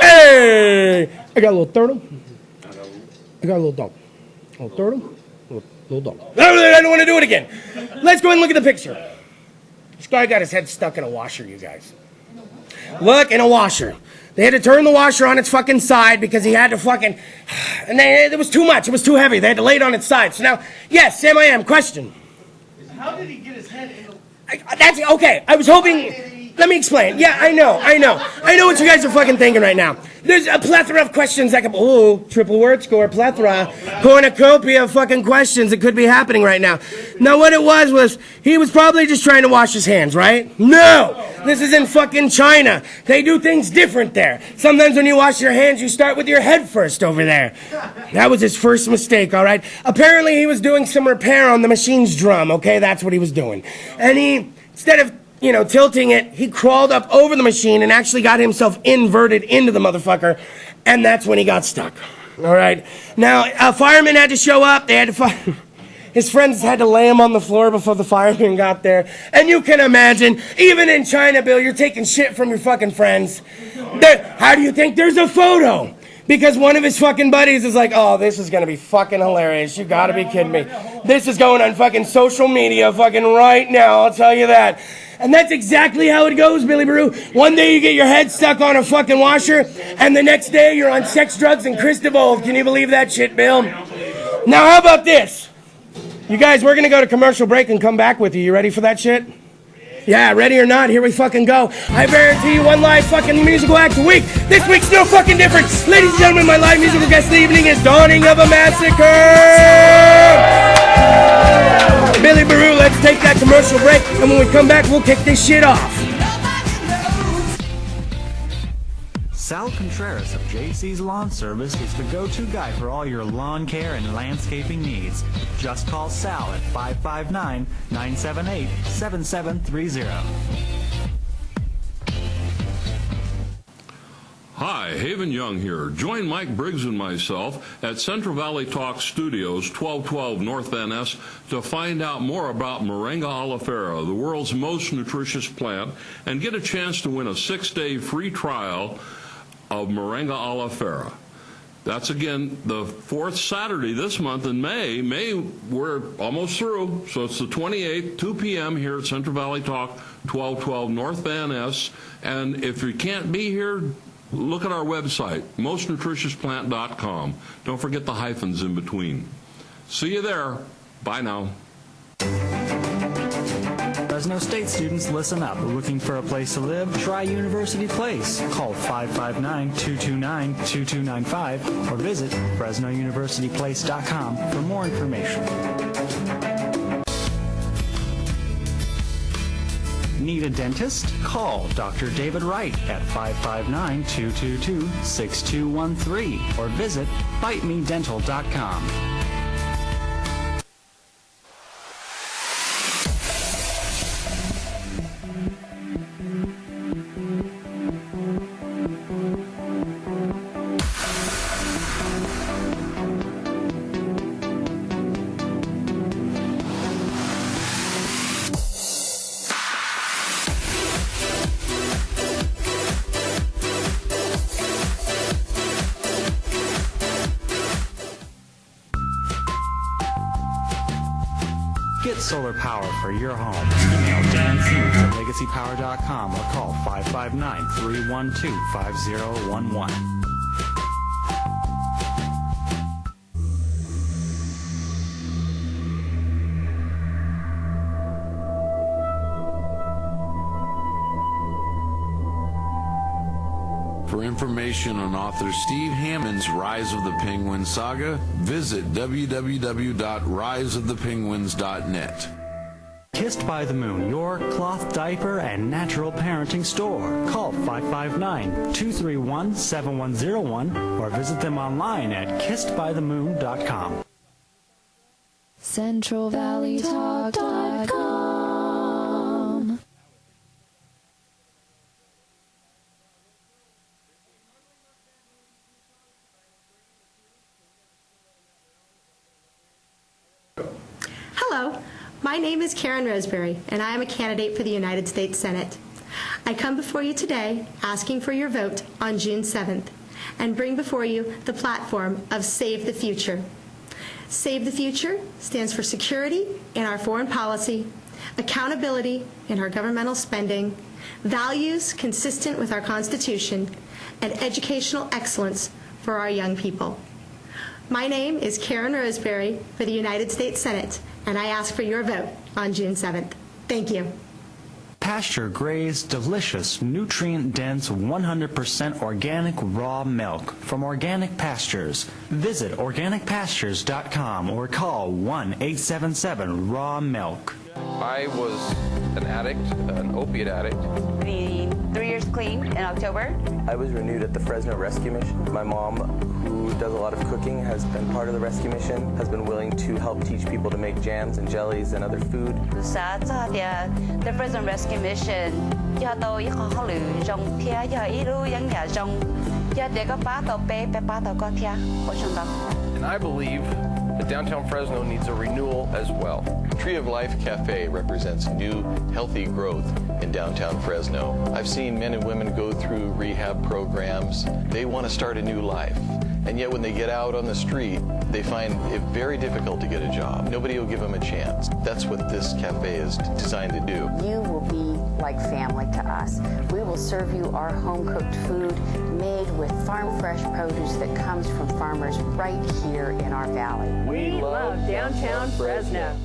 Hey. I got a little turtle. I got a little dog. A little turtle. Little dog. I don't want to do it again. Let's go and look at the picture. This guy got his head stuck in a washer, you guys. Look, in a washer. They had to turn the washer on its fucking side because he had to fucking... And it was too much. It was too heavy. They had to lay it on its side. So now, yes, Sam, I am. Question. How did he get his head in the... That's... Okay, I was hoping... Let me explain. Yeah, I know what you guys are fucking thinking right now. There's a plethora of questions that could... Oh, triple word score, plethora. Cornucopia of fucking questions that could be happening right now. Now, what it was he was probably just trying to wash his hands, right? No! This is in fucking China. They do things different there. Sometimes when you wash your hands, you start with your head first over there. That was his first mistake, all right? Apparently, he was doing some repair on the machine's drum, okay? That's what he was doing. And he, instead of... tilting it, he crawled up over the machine and actually got himself inverted into the motherfucker, and that's when he got stuck. All right. Now, firemen had to show up. They had to his friends had to lay him on the floor before the firemen got there. And you can imagine, even in China, Bill, you're taking shit from your fucking friends. How do you think there's a photo? Because one of his fucking buddies is like, oh, this is going to be fucking hilarious. You got to be kidding me. This is going on fucking social media fucking right now, I'll tell you that. And that's exactly how it goes, Billy Baru. One day you get your head stuck on a fucking washer, and the next day you're on sex, drugs, and Kris DeVold. Can you believe that shit, Bill? Now, how about this? You guys, we're going to go to commercial break and come back with you. You ready for that shit? Yeah, ready or not, here we fucking go. I guarantee you one live fucking musical act a week. This week's no fucking different. Ladies and gentlemen, my live musical guest of the evening is Dawning of a Massacre. Billy Baru, let's take that commercial break, and when we come back, we'll kick this shit off. Sal Contreras of JC's Lawn Service is the go-to guy for all your lawn care and landscaping needs. Just call Sal at 559-978-7730. Hi, Haven Young here. Join Mike Briggs and myself at Central Valley Talk Studios, 1212 North Van Ness, to find out more about Moringa oleifera, the world's most nutritious plant, and get a chance to win a 6-day free trial of Moringa oleifera. That's, again, the fourth Saturday this month in May. We're almost through, so it's the 28th, 2 p.m. here at Central Valley Talk, 1212 North Van Ness. And if you can't be here, look at our website, mostnutritiousPlant.com. Don't forget the hyphens in between. See you there. Bye now. Fresno State students, listen up. Looking for a place to live? Try University Place. Call 559-229-2295 or visit FresnoUniversityPlace.com for more information. Need a dentist? Call Dr. David Wright at 559-222-6213 or visit bitemedental.com. Get solar power for your home. Email Dan Siemens at legacypower.com or call 559-312-5011. For information on author Steve Hammond's Rise of the Penguin saga, visit www.riseofthepenguins.net. Kissed by the Moon, your cloth, diaper, and natural parenting store. Call 559-231-7101 or visit them online at kissedbythemoon.com. CentralValleyTalk.com. Hello, my name is Karen Roseberry, and I am a candidate for the United States Senate. I come before you today asking for your vote on June 7th and bring before you the platform of Save the Future. Save the Future stands for security in our foreign policy, accountability in our governmental spending, values consistent with our Constitution, and educational excellence for our young people. My name is Karen Roseberry for the United States Senate, and I ask for your vote on June 7th. Thank you. Pasture-grazed, delicious, nutrient-dense, 100% organic raw milk from Organic Pastures. Visit organicpastures.com or call 1-877-RAW-MILK. I was an addict, an opiate addict. 3 years clean in October. I was renewed at the Fresno Rescue Mission. My mom, who does a lot of cooking, has been part of the rescue mission, has been willing to help teach people to make jams and jellies and other food. Sa the Fresno Rescue Mission, do tôi có考慮用貼一路樣嘢用，一個把到背把到個貼，我想到。And I believe that downtown Fresno needs a renewal as well. Tree of Life Cafe represents new, healthy growth in downtown Fresno. I've seen men and women go through rehab programs. They want to start a new life. And yet when they get out on the street, they find it very difficult to get a job. Nobody will give them a chance. That's what this cafe is designed to do. You will be like family to us. We will serve you our home-cooked food made with farm-fresh produce that comes from farmers right here in our valley. We love downtown Fresno.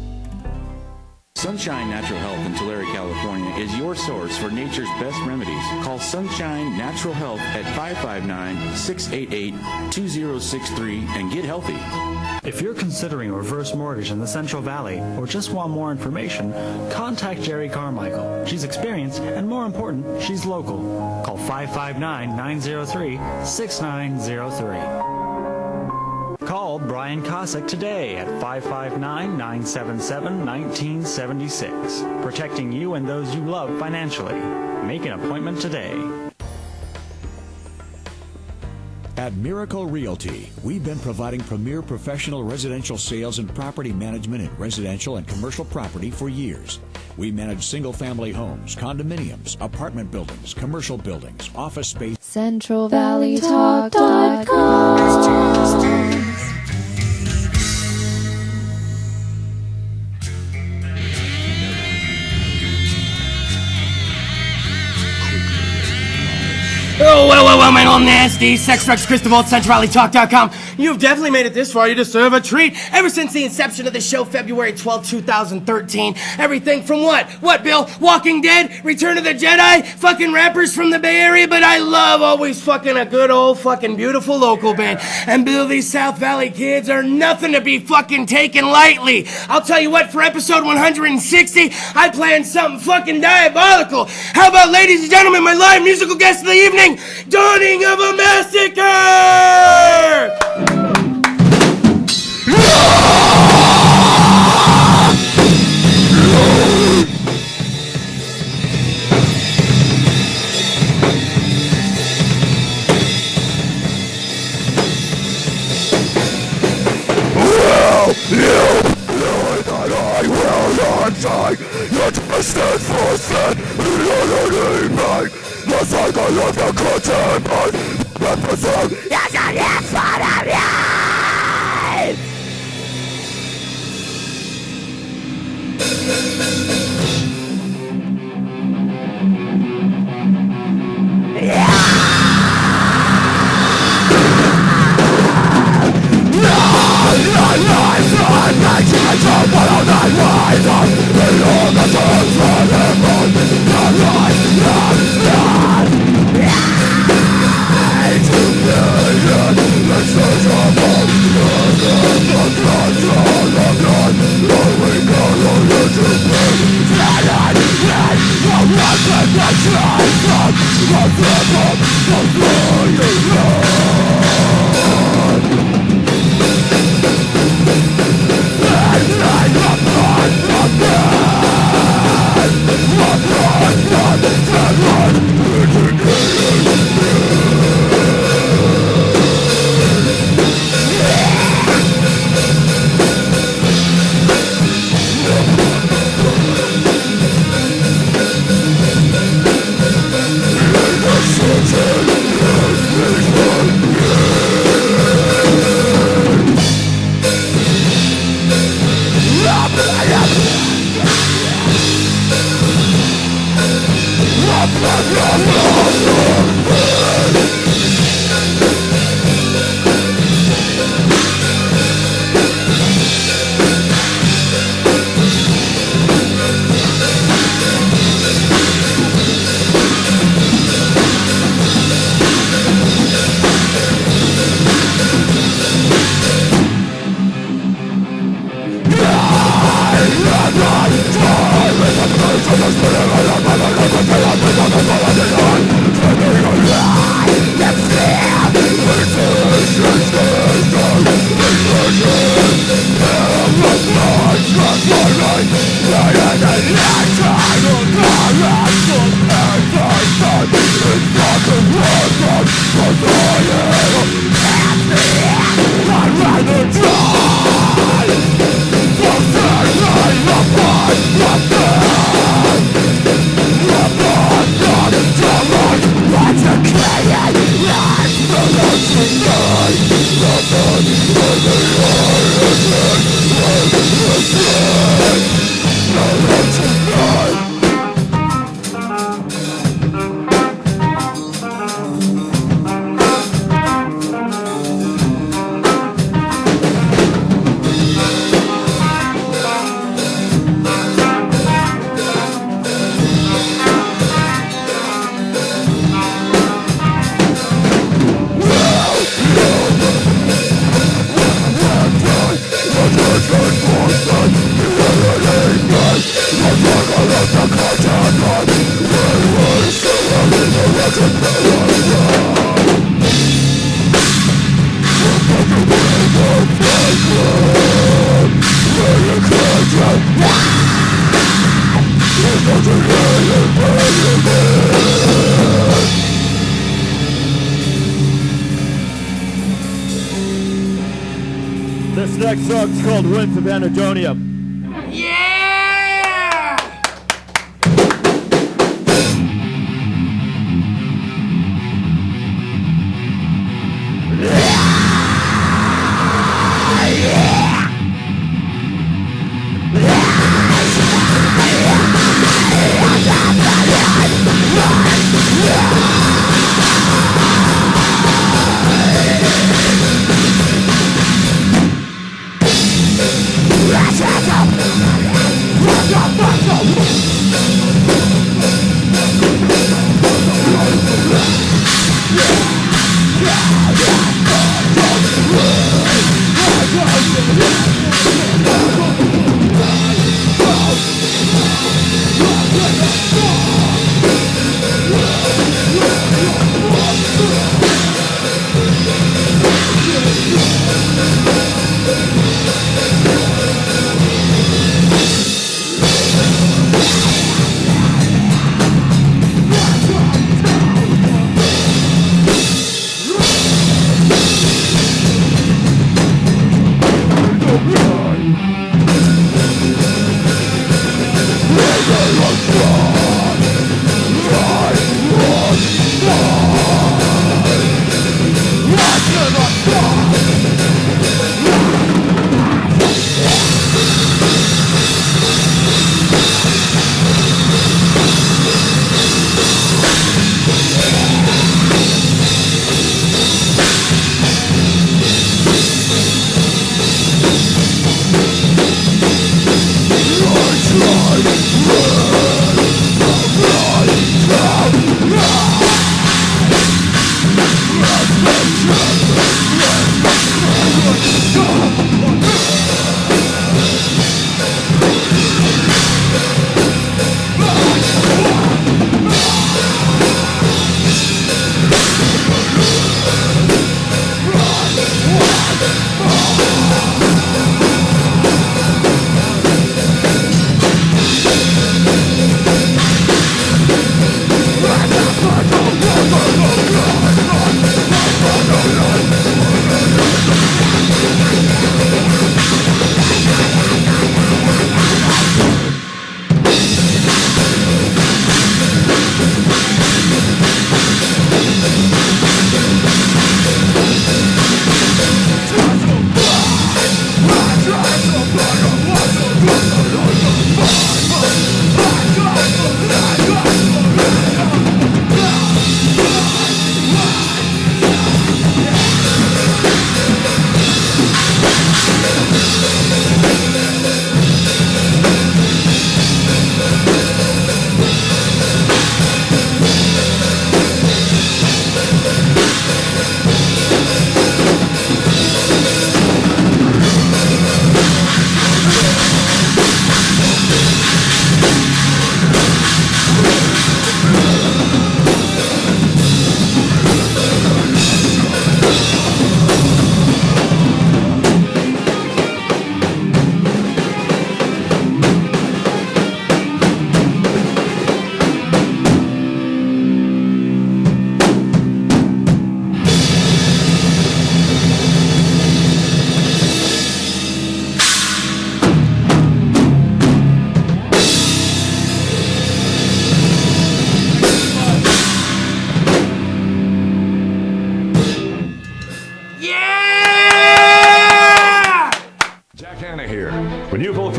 Sunshine Natural Health in Tulare, California is your source for nature's best remedies. Call Sunshine Natural Health at 559-688-2063 and get healthy. If you're considering a reverse mortgage in the Central Valley or just want more information, contact Jeri Carmicheal. She's experienced and, more important, she's local. Call 559-903-6903. Call Brian Cossack today at 559-977-1976. Protecting you and those you love financially. Make an appointment today. At Miracle Realty, we've been providing premier professional residential sales and property management in residential and commercial property for years. We manage single-family homes, condominiums, apartment buildings, commercial buildings, office space. CentralValleyTalk.com. Oh, my little nasty sex drugs, Kris DeVold, CentralValleyTalk.com. You've definitely made it this far. You deserve a treat. Ever since the inception of the show, February 12, 2013, everything from what? What, Bill? Walking Dead? Return of the Jedi? Fucking rappers from the Bay Area? But I love always fucking a good old fucking beautiful local band. And Bill, these South Valley kids are nothing to be fucking taken lightly. I'll tell you what, for episode 160, I planned something fucking diabolical. How about, ladies and gentlemen, my live musical guest of the evening, Dawning of a Massacre! Your twisted forces, you're me. The cycle of the continent represent yes, I live for This next song's called Winds of Anhedonia.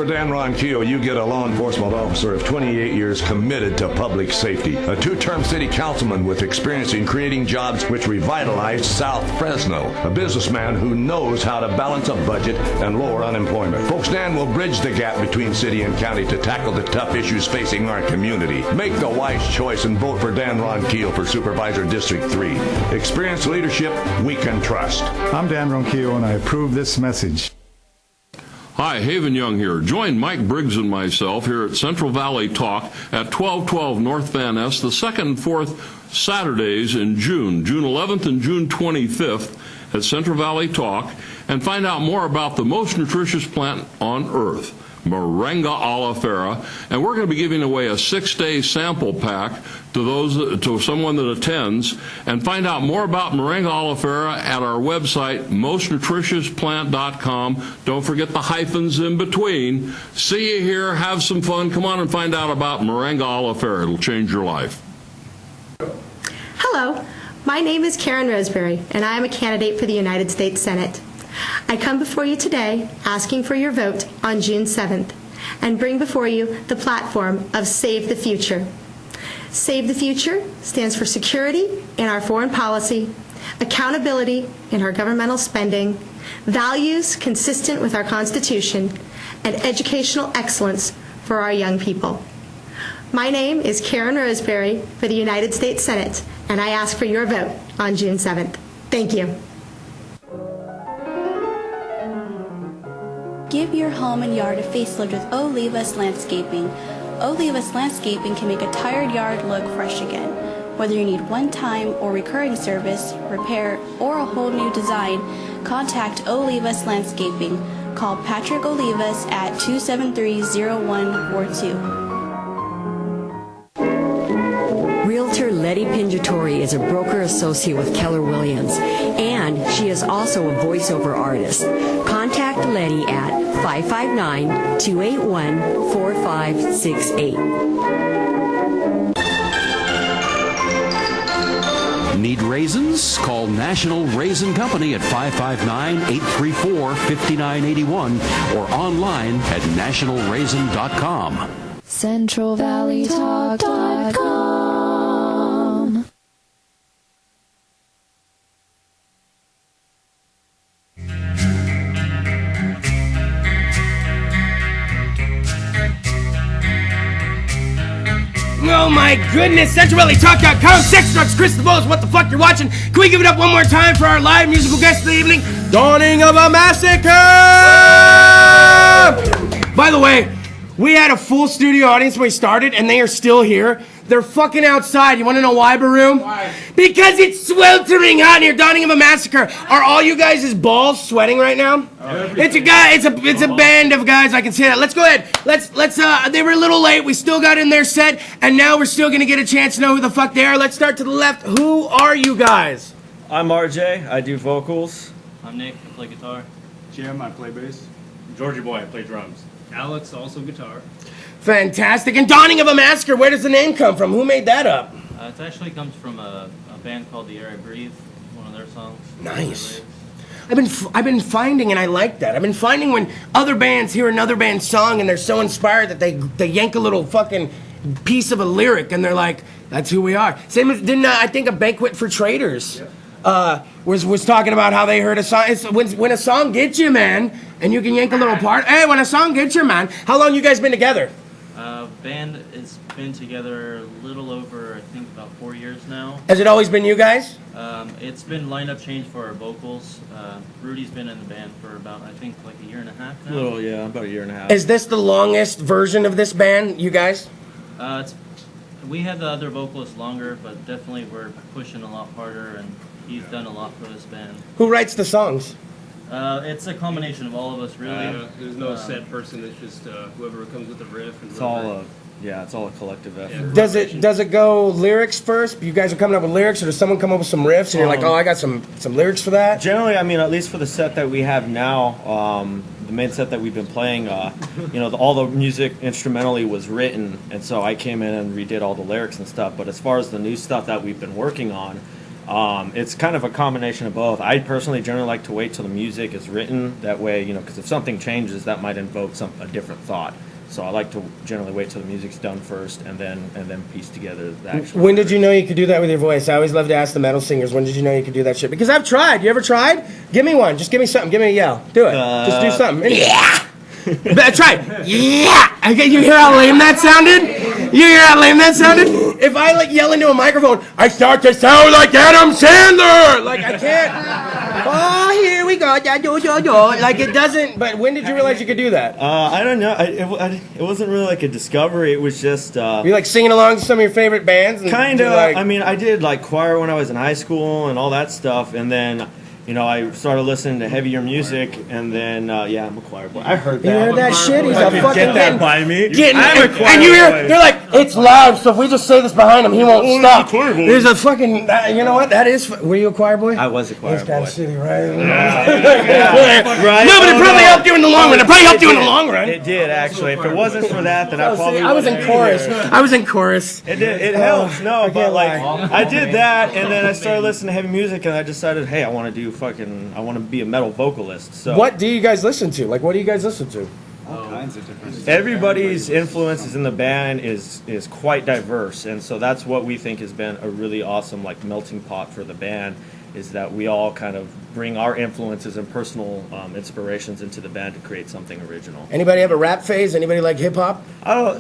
for Dan Ron Keogh, you get a law enforcement officer of 28 years committed to public safety. A two-term city councilman with experience in creating jobs which revitalized South Fresno. A businessman who knows how to balance a budget and lower unemployment. Folks, Dan will bridge the gap between city and county to tackle the tough issues facing our community. Make the wise choice and vote for Dan Ron Keogh for Supervisor District 3. Experienced leadership we can trust. I'm Dan Ron Keogh, and I approve this message. Hi, Haven Young here. Join Mike Briggs and myself here at Central Valley Talk at 1212 North Van Ness the second and fourth Saturdays in June 11th and June 25th at Central Valley Talk, and find out more about the most nutritious plant on earth, Moringa oleifera, and we're going to be giving away a 6-day sample pack to someone that attends. And find out more about Moringa oleifera at our website, mostnutritiousPlant.com. Don't forget the hyphens in between. See you here. Have some fun. Come on and find out about Moringa oleifera. It'll change your life. Hello, my name is Karen Roseberry, and I am a candidate for the United States Senate. I come before you today asking for your vote on June 7th and bring before you the platform of Save the Future. Save the Future stands for security in our foreign policy, accountability in our governmental spending, values consistent with our Constitution, and educational excellence for our young people. My name is Karen Roseberry for the United States Senate, and I ask for your vote on June 7th. Thank you. Give your home and yard a facelift with Olivas Landscaping. Olivas Landscaping can make a tired yard look fresh again. Whether you need one-time or recurring service, repair, or a whole new design, contact Olivas Landscaping. Call Patrick Olivas at 273-0142. Realtor Letty Pinjatori is a broker associate with Keller Williams, and she is also a voiceover artist. Contact Letty at 559-281-4568. Need raisins? Call National Raisin Company at 559-834-5981 or online at nationalraisin.com. CentralValleyTalk.com. Oh my goodness, CentralValleyTalk.com, Sex, Drugs, Kris DeVold, what the fuck you're watching. Can we give it up one more time for our live musical guest of the evening, Dawning of a Massacre! By the way, we had a full studio audience when we started, and they are still here. They're fucking outside. You want to know why, Baroom? Why? Because it's sweltering hot here. Dawning of a Massacre. Are all you guys' balls sweating right now? It's a guy. It's a band of guys. I can say that. Let's go ahead. Let's. They were a little late. We still got in their set, and now we're still gonna get a chance to know who the fuck they are. Let's start to the left. Who are you guys? I'm RJ. I do vocals. I'm Nick. I play guitar. Jim. I play bass. Georgie Boy. I play drums. Alex, also guitar. Fantastic. And Dawning of a Massacre, where does the name come from? Who made that up? It actually comes from a band called The Air I Breathe, one of their songs. Nice. I've been finding, and I like that. I've been finding when other bands hear another band's song and they're so inspired that they yank a little fucking piece of a lyric and they're like, that's who we are. Same as, didn't I think A Banquet for Traitors was talking about how they heard a song. It's when a song gets you, man, and you can yank a little part. Hey, when a song gets you, man. How long you guys been together? Band has been together a little over, I think, about 4 years now. Has it always been you guys? It's been lineup change for our vocals. Rudy's been in the band for about, I think, like a year and a half now. About a year and a half. Is this the longest version of this band, you guys? We had the other vocalist longer, but definitely we're pushing a lot harder, and he's done a lot for this band. Who writes the songs? It's a combination of all of us, really. There's no set person. It's just whoever comes with the riff. And it's all a collective effort. Does it go lyrics first? You guys are coming up with lyrics, or does someone come up with some riffs and you're like, oh, I got some lyrics for that? Generally, I mean, at least for the set that we have now, the main set that we've been playing, all the music instrumentally was written, and so I came in and redid all the lyrics and stuff. But as far as the new stuff that we've been working on, It's kind of a combination of both. I personally generally like to wait till the music is written. That way, because if something changes, that might invoke a different thought. So I like to generally wait till the music's done first, and then piece together the actual. When did you know you could do that with your voice? I always love to ask the metal singers, when did you know you could do that shit? Because I've tried. You ever tried? Give me one. Just give me something. Give me a yell. Do it. Just do something. Yeah. Try. Yeah. Okay. You hear how lame that sounded? You hear how lame that sounded? If I yell into a microphone, I start to sound like Adam Sandler. Like I can't. Oh, here we go. Like it doesn't. But when did you realize you could do that? I don't know. It wasn't really like a discovery. It was just. You singing along to some of your favorite bands? Kind of. I mean, I did choir when I was in high school and all that stuff, and then. I started listening to heavier music, and then, I'm a choir boy. I heard that. You heard that shit? He's a fucking get that by me. I'm a choir and you hear, they're like, it's loud, so if we just say this behind him, he won't stop. There's a fucking, you know what? That is, were you a choir boy? I was a choir boy. It's kind of shitty, right? Right? No, but it probably helped you in the long run. It probably helped you in the long run. It did, actually. If it wasn't for that, then I probably I was in chorus. I was in chorus. It did. It helps. No, but I did that, and then I started listening to heavy music, and I decided, hey, I want to be a metal vocalist. So what do you guys listen to? What do you guys listen to? All kinds of different. Everybody's influences in the band is quite diverse, and so that's what we think has been a really awesome melting pot for the band. Is that we all kind of bring our influences and personal inspirations into the band to create something original. Anybody have a rap phase? Anybody like hip hop? I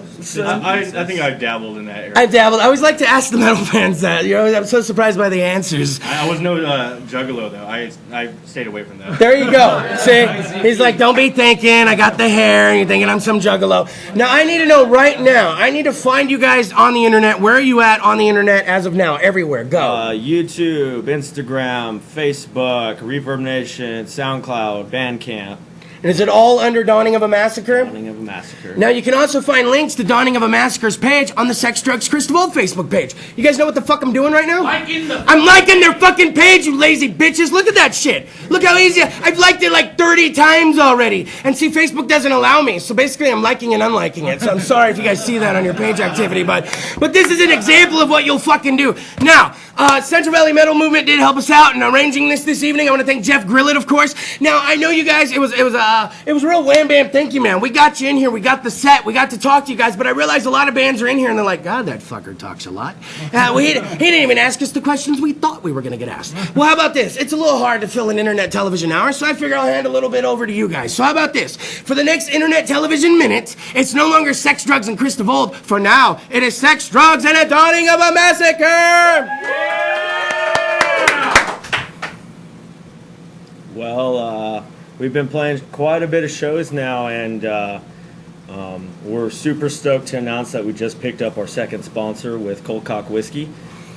think I've dabbled in that area. I've dabbled. I always like to ask the metal fans that. I'm so surprised by the answers. I was no juggalo though. I stayed away from that. There you go. See, he's like, don't be thinking I got the hair, and you're thinking I'm some juggalo. Now I need to know right now. I need to find you guys on the internet. Where are you at on the internet as of now? Everywhere. Go. YouTube, Instagram. Facebook, Reverb Nation, SoundCloud, Bandcamp. And is it all under Dawning of a Massacre? Dawning of a Massacre. Now you can also find links to Dawning of a Massacre's page on the Sex Drugs Kris DeVold Facebook page. You guys know what the fuck I'm doing right now? I'm liking their fucking page, you lazy bitches. Look at that shit. Look how easy. I've liked it 30 times already. And see, Facebook doesn't allow me. So basically I'm liking and unliking it. So I'm sorry if you guys see that on your page activity, but this is an example of what you'll fucking do. Now, Central Valley Metal Movement did help us out in arranging this evening. I want to thank Jeff Grillett, of course. Now, I know you guys, it was real wham bam, thank you, man. We got you in here, we got the set, we got to talk to you guys, but I realized a lot of bands are in here and they're like, God, that fucker talks a lot. He didn't even ask us the questions we thought we were going to get asked. Well, how about this? It's a little hard to fill an internet television hour, so I figure I'll hand a little bit over to you guys. So how about this? For the next internet television minute, it's no longer Sex, Drugs, and Kris DeVold. For now, it is Sex, Drugs, and a Dawning of a Massacre! Well, we've been playing quite a bit of shows now, and we're super stoked to announce that we just picked up our second sponsor with Cold Cock Whiskey,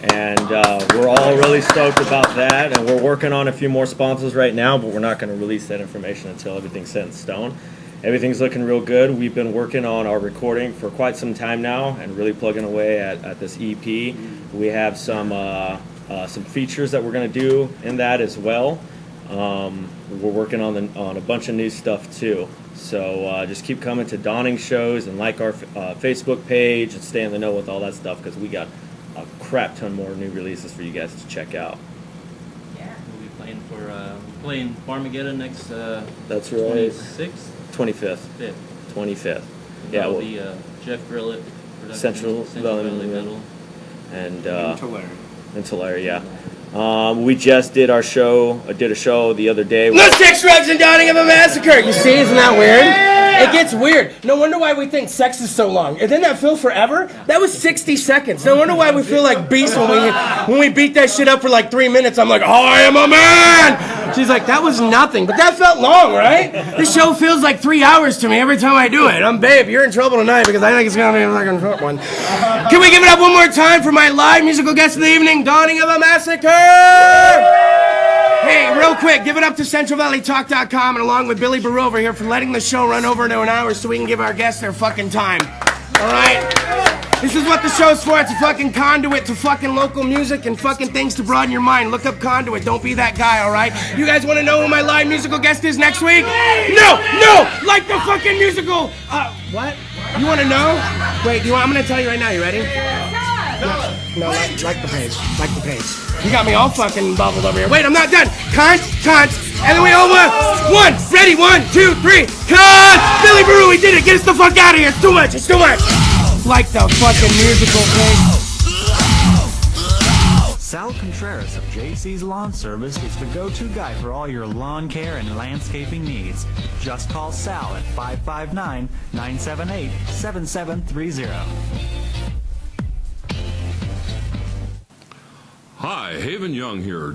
and we're all really stoked about that, and we're working on a few more sponsors right now, but we're not going to release that information until everything's set in stone. Everything's looking real good. We've been working on our recording for quite some time now and really plugging away at this EP. We have some features that we're going to do in that as well. We're working on a bunch of new stuff too. So just keep coming to Dawning shows and like our Facebook page and stay in the know with all that stuff because we got a crap ton more new releases for you guys to check out. Yeah, we'll be playing Farmageddon next. That's right. 26th. 25th. 25th. Yeah. That'll be Jeff Grillett. Central Valley Metal. And Tulare, yeah. We just did a show the other day. No Sex, Drugs, and Dawning of a Massacre! You see, isn't that weird? It gets weird. No wonder why we think sex is so long. Didn't that feel forever? That was 60 seconds. No wonder why we feel like beasts when we beat that shit up for 3 minutes. I'm like, I am a man! She's like, that was nothing. But that felt long, right? This show feels like 3 hours to me every time I do it. Babe, you're in trouble tonight because I think it's going to be a fucking short one. Can we give it up one more time for my live musical guest of the evening, Dawning of a Massacre? Hey, real quick, give it up to CentralValleyTalk.com and along with Billy Barreau over here for letting the show run over into an hour so we can give our guests their fucking time. All right? This is what the show's for. It's a fucking conduit to fucking local music and fucking things to broaden your mind. Look up Conduit. Don't be that guy, all right? You guys want to know who my live musical guest is next week? No! Like the fucking musical. What? You want to know? Wait, I'm going to tell you right now. You ready? No, like the page. Like the page. You got me all fucking bubbled over here. Wait, I'm not done. Cunt. And then we all one. Ready, 1, 2, 3. Cut! Billy Baru, we did it. Get us the fuck out of here. It's too much. Like the fucking musical page. Sal Contreras of JC's Lawn Service is the go-to guy for all your lawn care and landscaping needs. Just call Sal at 559-978-7730. Hi, Haven Young here.